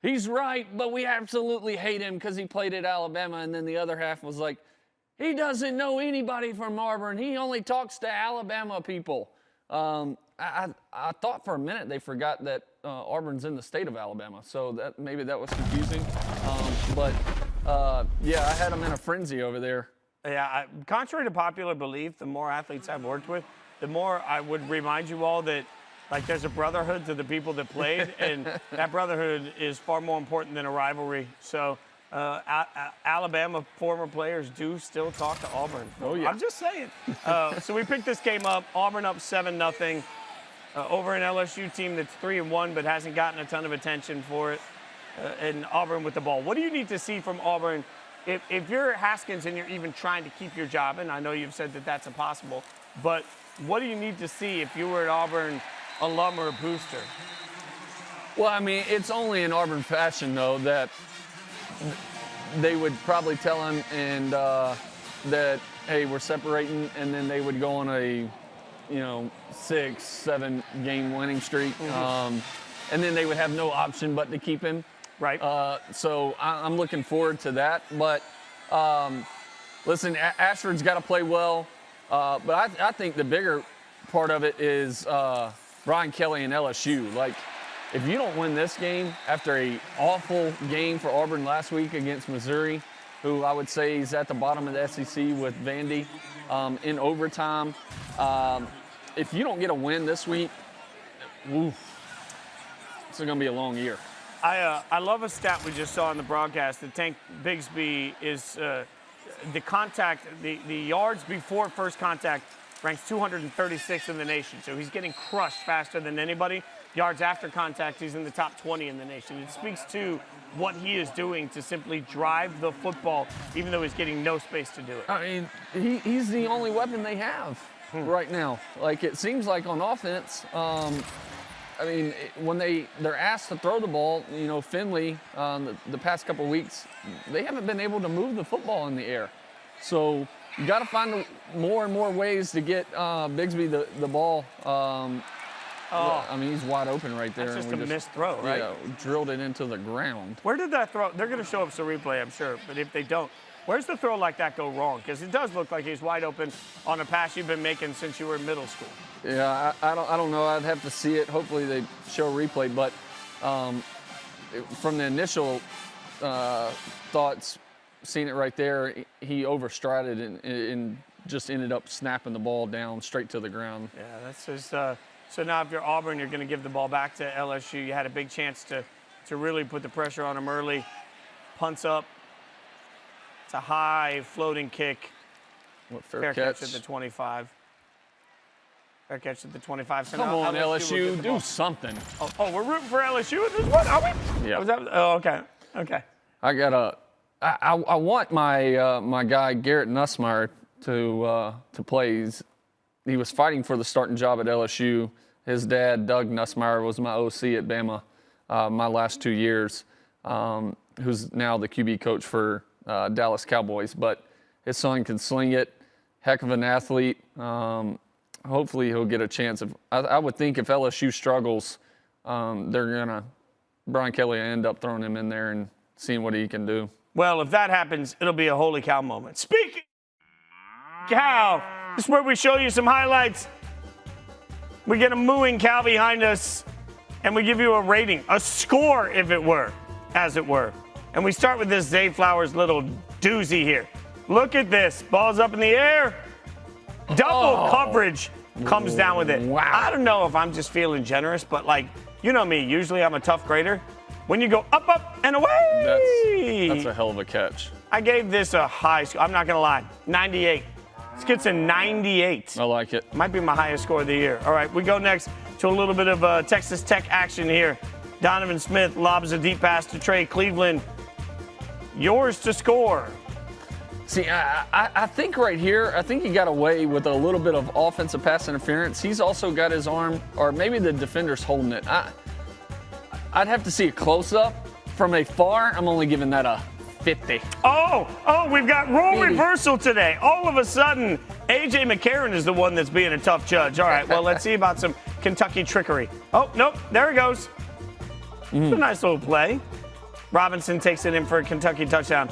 he's right, but we absolutely hate him because he played at Alabama. And then the other half was like, he doesn't know anybody from Auburn. He only talks to Alabama people. I thought for a minute they forgot that Auburn's in the state of Alabama. So maybe that was confusing. Yeah, I had them in a frenzy over there. Yeah, contrary to popular belief, the more athletes I've worked with, the more I would remind you all that, like, there's a brotherhood to the people that played, and that brotherhood is far more important than a rivalry. So Alabama former players do still talk to Auburn. Oh, yeah. I'm just saying. So we picked this game up. Auburn up 7-0 over an LSU team that's 3-1 but hasn't gotten a ton of attention for it. And Auburn with the ball. What do you need to see from Auburn if you're Haskins and you're even trying to keep your job? And I know you've said that that's impossible, but what do you need to see if you were an Auburn alum or a booster? Well, I mean, it's only in Auburn fashion, though, that they would probably tell him and that, hey, we're separating, and then they would go on a, 6-7 game winning streak. And then they would have no option but to keep him. Right. So I'm looking forward to that. But listen, Ashford's got to play well. But I think the bigger part of it is Brian Kelly and LSU. Like, if you don't win this game after an awful game for Auburn last week against Missouri, who I would say is at the bottom of the SEC with Vandy in overtime, if you don't get a win this week, oof, it's going to be a long year. I love a stat we just saw on the broadcast that Tank Bigsby is the contact, the yards before first contact ranks 236 in the nation. So he's getting crushed faster than anybody. Yards after contact, he's in the top 20 in the nation. It speaks to what he is doing to simply drive the football, even though he's getting no space to do it. I mean, he's the only weapon they have right now. Like, it seems like on offense, I mean, when they're asked to throw the ball, you know, Finley, the past couple weeks, they haven't been able to move the football in the air. So you got to find more and more ways to get Bigsby the ball. I mean, he's wide open right there. That's just a missed throw, right? Yeah, drilled it into the ground. Where did that throw? They're going to show up some replay, I'm sure. But if they don't, where's the throw like that go wrong? Because it does look like he's wide open on a pass you've been making since you were in middle school. Yeah, I don't know. I'd have to see it. Hopefully they show a replay. But from the initial thoughts, seeing it right there, he overstrided and just ended up snapping the ball down straight to the ground. Yeah, that's just so now if you're Auburn, you're going to give the ball back to LSU. You had a big chance to really put the pressure on him early. Punts up. It's a high floating kick. Fair catch at the 25. Fair catch at the 25. So Come now on, LSU, do something. Oh, we're rooting for LSU in this one, are we? Yeah. Okay. I want my guy Garrett Nussmeier to play. He was fighting for the starting job at LSU. His dad, Doug Nussmeier, was my OC at Bama my last 2 years, who's now the QB coach for Dallas Cowboys. But his son can sling it, heck of an athlete. Hopefully he'll get a chance. I would think if LSU struggles, Brian Kelly will end up throwing him in there and seeing what he can do. Well, if that happens, it'll be a holy cow moment. Speaking of cow, this is where we show you some highlights. We get a mooing cow behind us, and we give you a rating, a score, if it were, as it were. And we start with this Zay Flowers little doozy here. Look at this. Ball's up in the air. Double coverage comes down with it. Wow. I don't know if I'm just feeling generous, but, like, you know me. Usually I'm a tough grader. When you go up, up, and away. That's a hell of a catch. I gave this a high score. I'm not going to lie. 98. This gets a 98. I like it. Might be my highest score of the year. All right, we go next to a little bit of Texas Tech action here. Donovan Smith lobs a deep pass to Trey Cleveland. Yours to score. See, I think right here, I think he got away with a little bit of offensive pass interference. He's also got his arm, or maybe the defender's holding it. I'd have to see a close-up. From afar, I'm only giving that a 50. Oh, we've got role reversal today. All of a sudden, A.J. McCarron is the one that's being a tough judge. All right, well, let's see about some Kentucky trickery. Oh, nope, there it goes. It's a nice little play. Robinson takes it in for a Kentucky touchdown.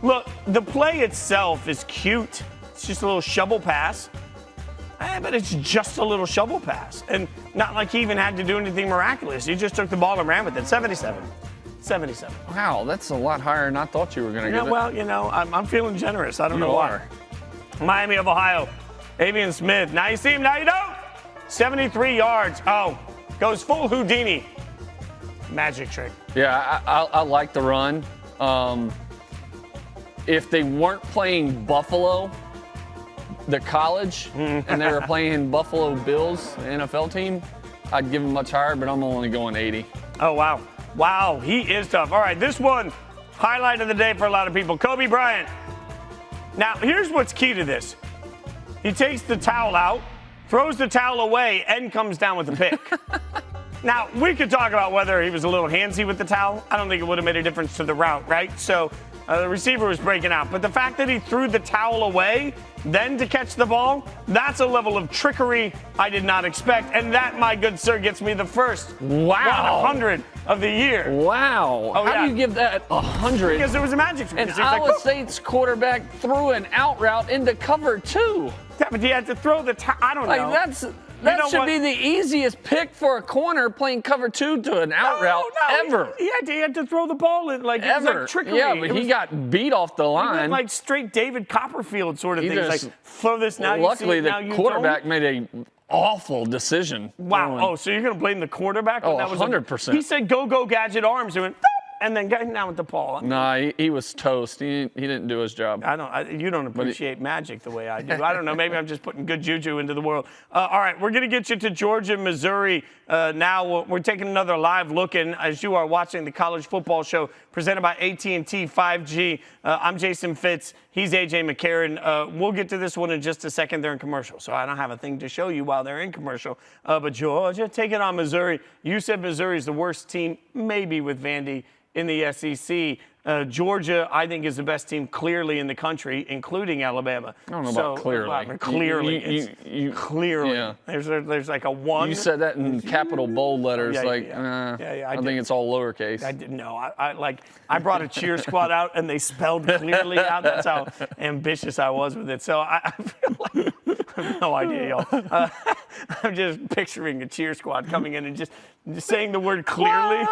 Look, the play itself is cute. It's just a little shovel pass. But it's just a little shovel pass. And not like he even had to do anything miraculous. He just took the ball and ran with it. 77. Wow, that's a lot higher than I thought you were going to give it. Well, you know, I'm feeling generous. I don't know why. Miami of Ohio. Avian Smith. Now you see him, now you don't. 73 yards. Oh, goes full Houdini. Magic trick. Yeah, I like the run. If they weren't playing Buffalo, the college, and they were playing Buffalo Bills, the NFL team, I'd give them much higher, but I'm only going 80. Oh, wow. Wow, he is tough. All right, this one, highlight of the day for a lot of people, Kobe Bryant. Now, here's what's key to this. He takes the towel out, throws the towel away, and comes down with the pick. Now, we could talk about whether he was a little handsy with the towel. I don't think it would have made a difference to the route, right? So The receiver was breaking out. But the fact that he threw the towel away, then to catch the ball, that's a level of trickery I did not expect. And that, my good sir, gets me the first 100 of the year. Wow. Oh, How do you give that 100? Because there was a magic trick. And Iowa State's quarterback threw an out route into cover 2. Yeah, but he had to throw the I don't know. That should be the easiest pick for a corner playing cover 2 to an out route ever. He had to throw the ball in like ever. It was like trickery. Yeah, but he got beat off the line. He went like straight David Copperfield sort of thing. Just, like throw this now. Luckily, you see, now the you quarterback made a awful decision. Wow. Oh, so you're going to blame the quarterback? Oh, 100%. He said, "Go, gadget arms," and went, and then got down with the ball. Nah, he was toast. He didn't do his job. You don't appreciate magic the way I do. I don't know. Maybe I'm just putting good juju into the world. All right, we're going to get you to Georgia, Missouri. Now we're taking another live look in as you are watching the college football show presented by AT&T 5G. I'm Jason Fitz. He's AJ McCarron. We'll get to this one in just a second. They're in commercial, so I don't have a thing to show you while they're in commercial. But Georgia taking on Missouri. You said Missouri's the worst team, maybe with Vandy, in the SEC. Georgia, I think, is the best team clearly in the country, incling Alabama. I don't know about clearly. Clearly. Yeah. There's like a 1. You said that in capital bold letters. I think it's all lowercase. I didn't know. I brought a cheer squad out and they spelled clearly out. That's how ambitious I was with it. So I feel like I have no idea, y'all. I'm just picturing a cheer squad coming in and just saying the word clearly.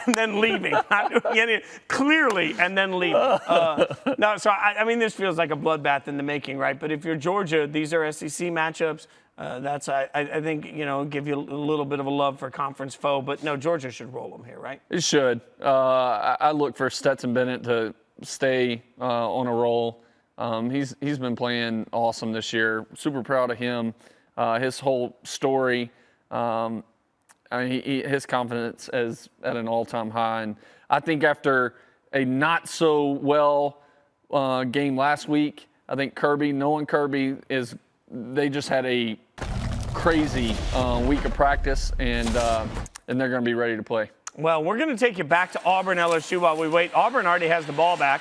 And then leaving. Not doing any, clearly, and then leaving. No, so I mean, this feels like a bloodbath in the making, right? But if you're Georgia, these are SEC matchups. That's, I think, give you a little bit of a love for conference foe. But no, Georgia should roll them here, right? It should. I look for Stetson Bennett to stay on a roll. He's been playing awesome this year. Super proud of him. His whole story. His confidence is at an all-time high. And I think after a not-so-well game last week, I think knowing Kirby, they just had a crazy week of practice, and they're going to be ready to play. Well, we're going to take you back to Auburn, LSU while we wait. Auburn already has the ball back.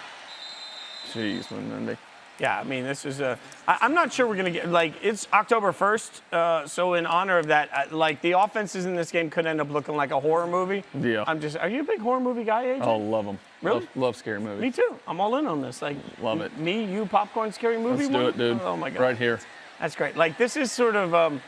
Jeez, Monday. Yeah, I mean, this is I'm not sure we're going to get, it's October 1st, so in honor of that, the offenses in this game could end up looking like a horror movie. Yeah. Are you a big horror movie guy, AJ? Oh, love them. Really? Love scary movies. Me too. I'm all in on this. Love it. Me, you, popcorn, scary movie. Let's do it, dude. Oh, my God. Right here. That's great. This is sort of, I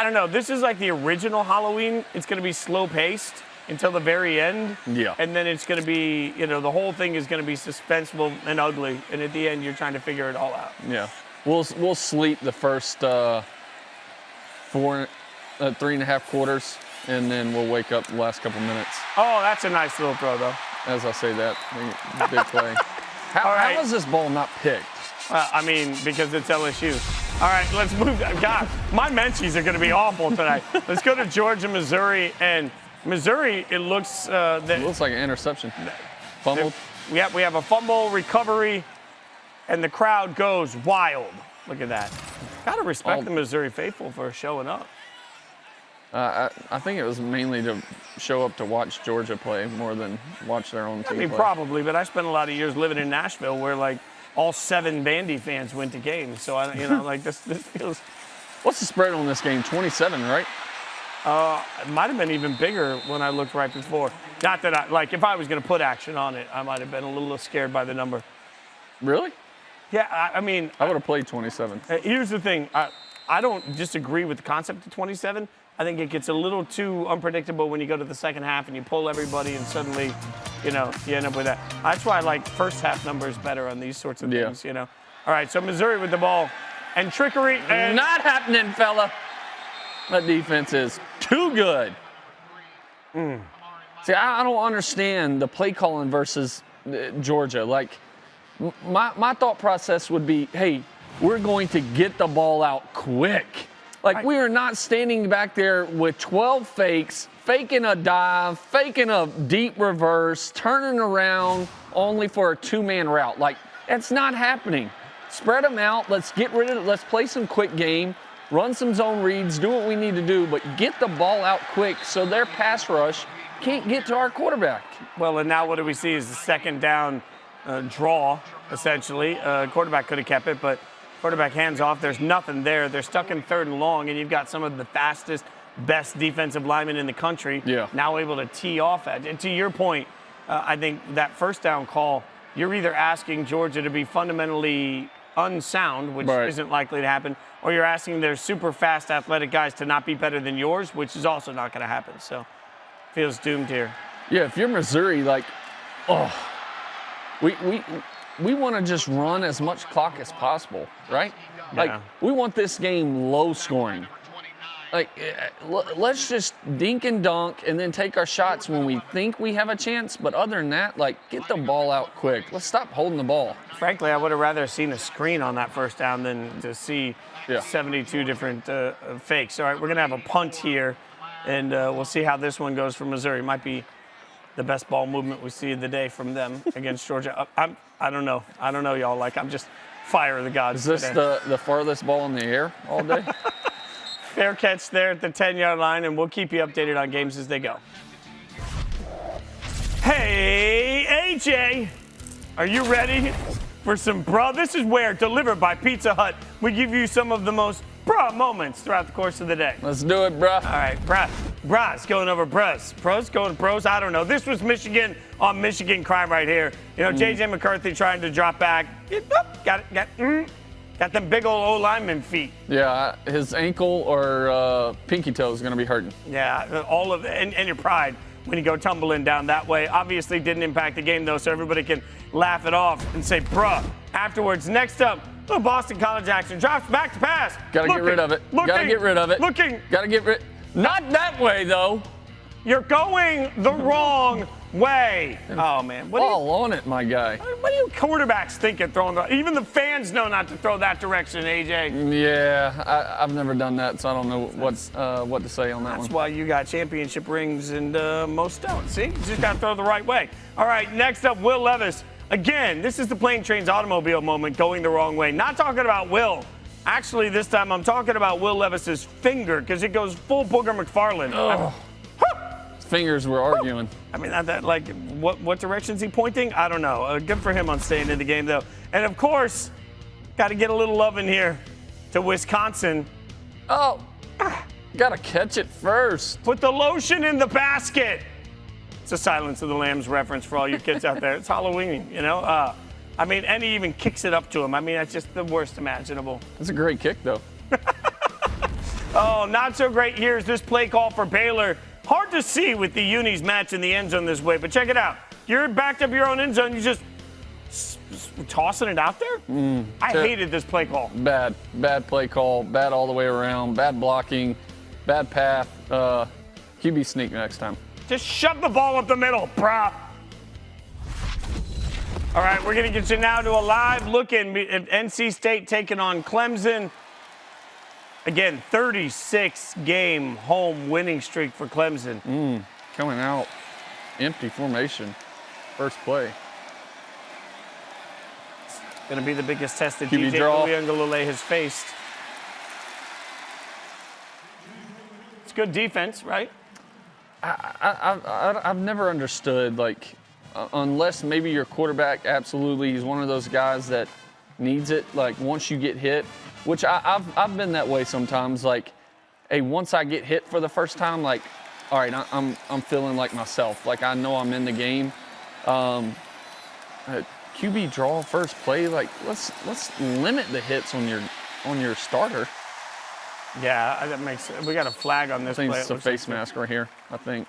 don't know, this is like the original Halloween. It's going to be slow-paced until the very end. Yeah. And then it's going to be, the whole thing is going to be suspenseful and ugly. And at the end, you're trying to figure it all out. Yeah. We'll sleep the first 3.5 quarters, and then we'll wake up the last couple minutes. Oh, that's a nice little throw, though. As I say that, big play. How is this ball not picked? Because it's LSU. All right, let's move. God, my Menchies are going to be awful tonight. Let's go to Georgia, Missouri, and Missouri, it looks it looks like an interception. Fumbled. We have a fumble recovery, and the crowd goes wild. Look at that. Got to respect the Missouri faithful for showing up. I think it was mainly to show up to watch Georgia play more than watch their own team play. Probably, but I spent a lot of years living in Nashville where, all 7 Vandy fans went to games. So, this feels... What's the spread on this game? 27, right? It might have been even bigger when I looked right before. Not that if I was going to put action on it, I might have been a little scared by the number. Really? Yeah, I would have played 27. Here's the thing. I don't disagree with the concept of 27. I think it gets a little too unpredictable when you go to the second half and you pull everybody and suddenly, you end up with that. That's why I like first half numbers better on these sorts of things, All right, so Missouri with the ball and trickery. And not happening, fella. That defense is too good. See, I don't understand the play calling versus Georgia. My thought process would be, hey, we're going to get the ball out quick. We are not standing back there with 12 fakes, faking a dive, faking a deep reverse, turning around only for a 2-man route. That's not happening. Spread them out. Let's get rid of it. Let's play some quick game. Run some zone reads, do what we need to do, but get the ball out quick so their pass rush can't get to our quarterback. Well, and now what do we see is the second down draw, essentially. Quarterback could have kept it, but quarterback hands off. There's nothing there. They're stuck in 3rd and long, and you've got some of the fastest, best defensive linemen in the country now able to tee off at. And to your point, I think that first down call, you're either asking Georgia to be fundamentally unsound, which isn't likely to happen, or you're asking their super fast athletic guys to not be better than yours, which is also not going to happen. So feels doomed here. Yeah, if you're Missouri, like, we want to just run as much clock as possible, right? Like, we want this game low scoring. Like, let's just dink and dunk and then take our shots when we think we have a chance. But other than that, like, get the ball out quick. Let's stop holding the ball. Frankly, I would have rather seen a screen on that first down than to see 72 different fakes. All right, we're going to have a punt here, and we'll see how this one goes for Missouri. Might be the best ball movement we see of the day from them against Georgia. I don't know. I don't know, y'all. Like, I'm just fire of the gods. Is this the farthest ball in the air all day? Fair catch there at the 10-yard line, and we'll keep you updated on games as they go. Hey, AJ, are you ready for some bruh? This is where, delivered by Pizza Hut, we give you some of the most bruh moments throughout the course of the day. Let's do it, bruh. All right, bruh's going over bruhs. Pros going bros, I don't know. This was Michigan on Michigan crime right here. You know, J.J. McCarthy trying to drop back. Got them big old O-lineman feet. Yeah, his ankle or pinky toe is going to be hurting. Yeah, all of and your pride when you go tumbling down that way. Obviously didn't impact the game, though, so everybody can laugh it off and say, bruh. Afterwards, next up, little Boston College action. Drops back to pass. Got to get rid of it. Got to get rid of it. Got to get rid. Not that way, though. You're going the wrong way. Oh, man. All on it, my guy. What do you quarterbacks think of throwing? Even the fans know not to throw that direction, AJ. Yeah, I've never done that, so I don't know what to say on that one. That's why you got championship rings and most don't. See? You just got to throw the right way. All right, next up, Will Levis. Again, this is the plane, trains, automobile moment going the wrong way. Not talking about Will. Actually, this time I'm talking about Will Levis's finger because it goes full Booger McFarland. Fingers were arguing. I mean, what direction's he pointing? I don't know. Good for him on staying in the game, though. And, of course, got to get a little love in here to Wisconsin. Oh, got to catch it first. Put the lotion in the basket. It's a Silence of the Lambs reference for all you kids out there. It's Halloween, you know. I mean, and he even kicks it up to him. I mean, that's just the worst imaginable. That's a great kick, though. Oh, not so great. Here's this play call for Baylor. Hard to see with the unis match in the end zone this way, but check it out. You're backed up your own end zone. You just tossing it out there? I hated this play call. Bad play call. Bad all the way around. Bad blocking. Bad path. QB sneak next time. Just shove the ball up the middle, brah. All right, we're going to get you now to a live look in at NC State taking on Clemson. Again, 36-game home winning streak for Clemson. Coming out, empty formation, first play. Going to be the biggest test that QB DJ draw. Uiagalelei has faced. It's good defense, right? I've never understood, like, unless maybe your quarterback, absolutely, he's one of those guys that needs it. Like, once you get hit, which I've been that way sometimes. Like, hey, once I get hit for the first time, like, all right, I'm feeling like myself. Like, I know I'm in the game. QB draw first play. Like, let's limit the hits on your starter. Yeah, that makes. We got a flag on this play. I think it's a face mask right here. I think.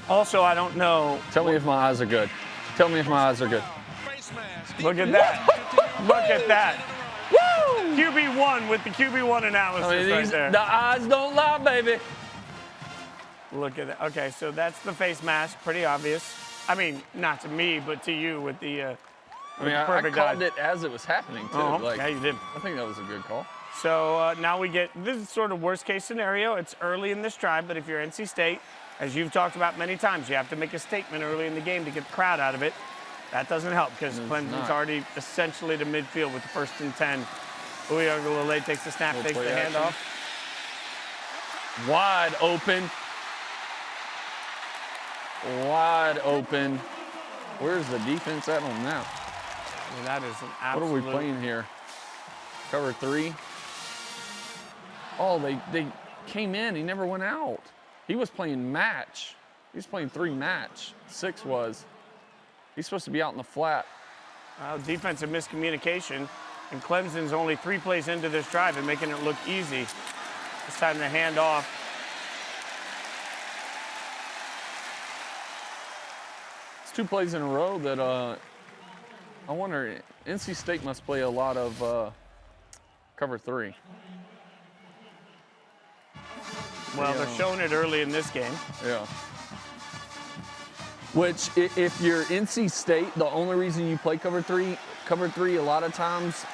Also, I don't know. Tell me if my eyes are good. Tell me if my eyes are good. Look at that. Look at that. Woo! QB1 with the QB1 analysis right there. The eyes don't lie, baby. Look at that. Okay, so that's the face mask. Pretty obvious. I mean, not to me, but to you with the I called it as it was happening, too. Yeah, you did. I think that was a good call. So now we get, this is sort of worst case scenario. It's early in this drive, but if you're NC State, as you've talked about many times, you have to make a statement early in the game to get the crowd out of it. That doesn't help because Clemson's already essentially to midfield with the 1st and 10. Uiagalelei takes the snap, takes the handoff. Wide open. Wide open. Where's the defense at on that? I mean, that is an absolute. What are we playing here? Cover 3. Oh, they came in. He never went out. He was playing match. He was playing 3 match. 6 was. He's supposed to be out in the flat. Defensive miscommunication. And Clemson's only 3 plays into this drive and making it look easy. It's time to hand off. It's 2 plays in a row that I wonder, NC State must play a lot of cover 3. Well, they're showing it early in this game. Yeah. Which, if you're NC State, the only reason you play cover 3 a lot of times,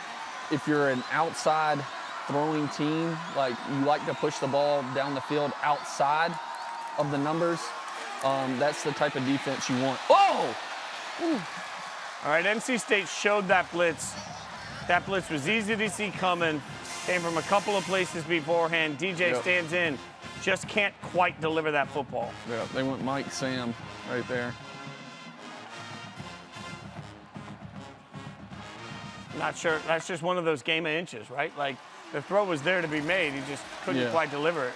if you're an outside throwing team, like you like to push the ball down the field outside of the numbers, that's the type of defense you want. Oh! Ooh. All right, NC State showed that blitz. That blitz was easy to see coming. Came from a couple of places beforehand. DJ stands in. Just can't quite deliver that football. Yeah, they went Mike Sam right there. Not sure. That's just one of those game of inches, right? Like, the throw was there to be made. He just couldn't quite deliver it.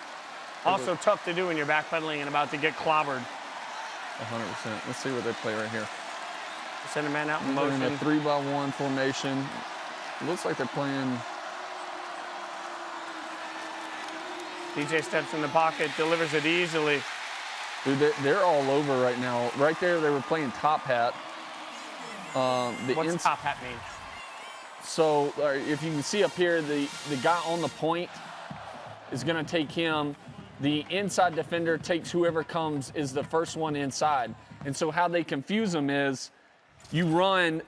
Also tough to do when you're backpedaling and about to get clobbered. 100%. Let's see what they play right here. Send a man out in They're motion. in a 3-by-1 formation. It looks like they're playing. DJ steps in the pocket, delivers it easily. Dude, they're all over right now. Right there, they were playing top hat. What's top hat mean? So if you can see up here, the guy on the point is going to take him. The inside defender takes whoever comes is the first one inside. And so how they confuse them is you run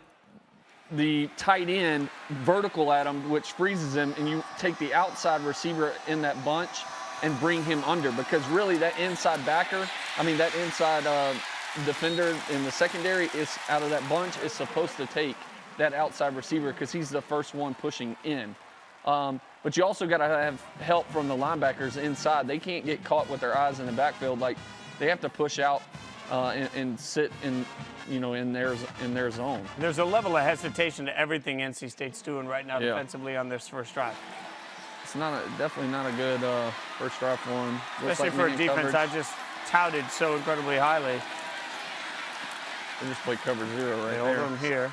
the tight end vertical at him, which freezes him, and you take the outside receiver in that bunch and bring him under, because really that inside backer, that inside defender in the secondary is out of that bunch is supposed to take that outside receiver because he's the first one pushing in. But you also got to have help from the linebackers inside. They can't get caught with their eyes in the backfield. Like, they have to push out and sit in their zone. There's a level of hesitation to everything NC State's doing right now defensively on this first drive. It's definitely not a good first drive for them. Especially for a defense I just touted so incredibly highly. They just play cover 0 right there. Hold them here.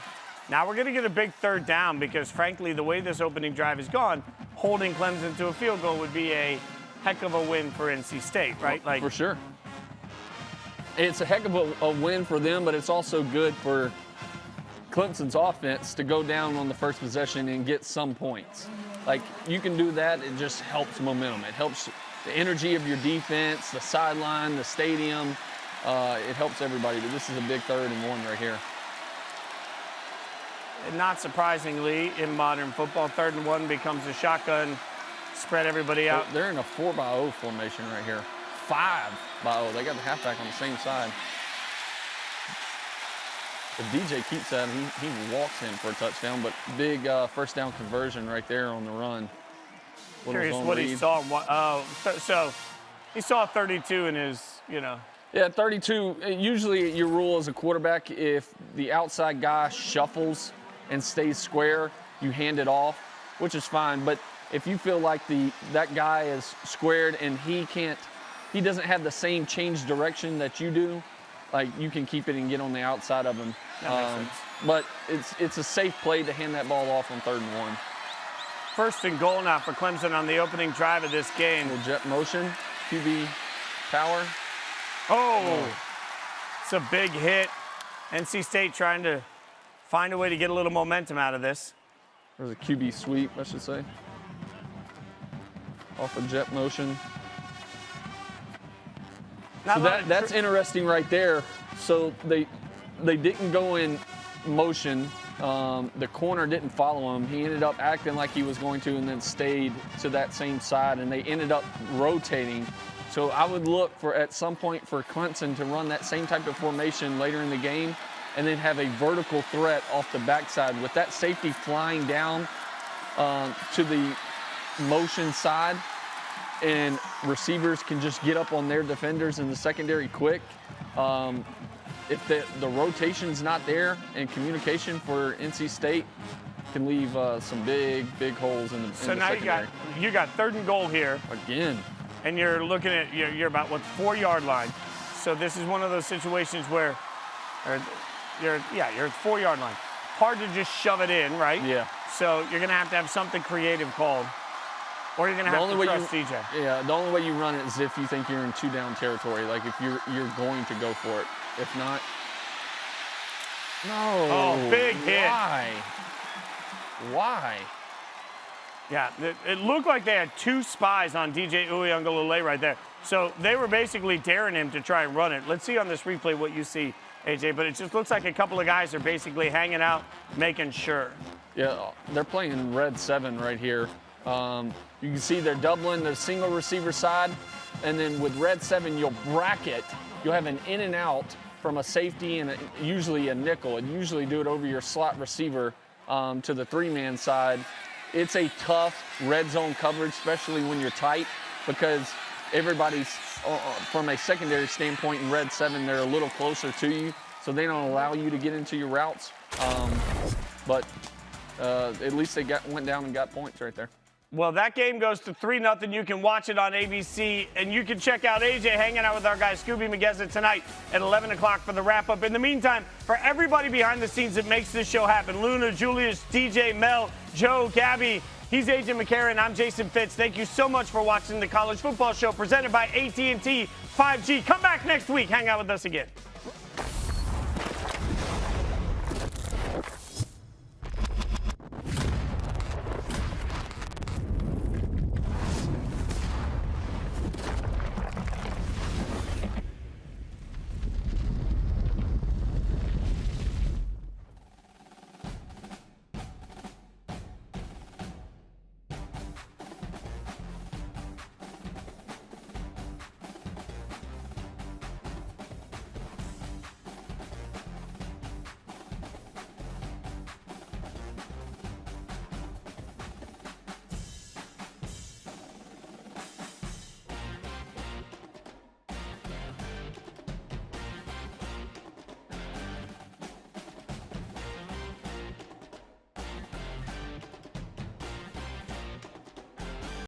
Now we're going to get a big 3rd down because, frankly, the way this opening drive has gone, holding Clemson to a field goal would be a heck of a win for NC State, right? For sure. It's a heck of a win for them, but it's also good for Clemson's offense to go down on the first possession and get some points. Like, you can do that, it just helps momentum. It helps the energy of your defense, the sideline, the stadium. It helps everybody, but this is a big 3rd and 1 right here. And not surprisingly, in modern football, 3rd and 1 becomes a shotgun, spread everybody out. They're in a 4-by-0 formation right here. 5-by-0. They got the halfback on the same side. If DJ keeps that, he walks in for a touchdown, but big first down conversion right there on the run. Curious what he saw. So he saw 32 in his, Yeah, 32. Usually your rule as a quarterback, if the outside guy shuffles and stays square, you hand it off, which is fine. But if you feel like that guy is squared and he doesn't have the same change direction that you do, like, you can keep it and get on the outside of him. That makes sense. But it's a safe play to hand that ball off on 3rd and 1. 1st and goal now for Clemson on the opening drive of this game. Little jet motion, QB power. Oh, it's a big hit. NC State trying to find a way to get a little momentum out of this. There's a QB sweep, I should say. Off of jet motion. So that's interesting right there. So they didn't go in motion. The corner didn't follow him. He ended up acting like he was going to and then stayed to that same side, and they ended up rotating. So I would look for, at some point, for Clemson to run that same type of formation later in the game and then have a vertical threat off the backside with that safety flying down to the motion side. and receivers can just get up on their defenders in the secondary quick. If the rotation's not there and communication for NC State can leave some big holes in the So now secondary. you got 3rd and goal here. Again. And you're looking at, you're about, 4-yard line. So this is one of those situations where you're at 4-yard line. Hard to just shove it in, right? Yeah. So you're going to have something creative called. Or you're going to have to trust DJ. Yeah, the only way you run it is if you think you're in 2-down territory, like if you're going to go for it. If not, no. Oh, big hit. Why? Yeah, it looked like they had 2 spies on DJ Uiagalelei right there. So they were basically daring him to try and run it. Let's see on this replay what you see, AJ. But it just looks like a couple of guys are basically hanging out, making sure. Yeah, they're playing red 7 right here. You can see they're doubling the single receiver side, and then with red 7, you'll bracket. You'll have an in and out from a safety and usually a nickel, and usually do it over your slot receiver to the 3-man side. It's a tough red zone coverage, especially when you're tight, because everybody's, from a secondary standpoint in red 7, they're a little closer to you, so they don't allow you to get into your routes. But at least they went down and got points right there. Well, that game goes to 3-0. You can watch it on ABC, and you can check out AJ hanging out with our guy Scooby McGezza tonight at 11 o'clock for the wrap-up. In the meantime, for everybody behind the scenes that makes this show happen, Luna, Julius, DJ, Mel, Joe, Gabby, he's AJ McCarron. I'm Jason Fitz. Thank you so much for watching the College Football Show presented by AT&T 5G. Come back next week. Hang out with us again.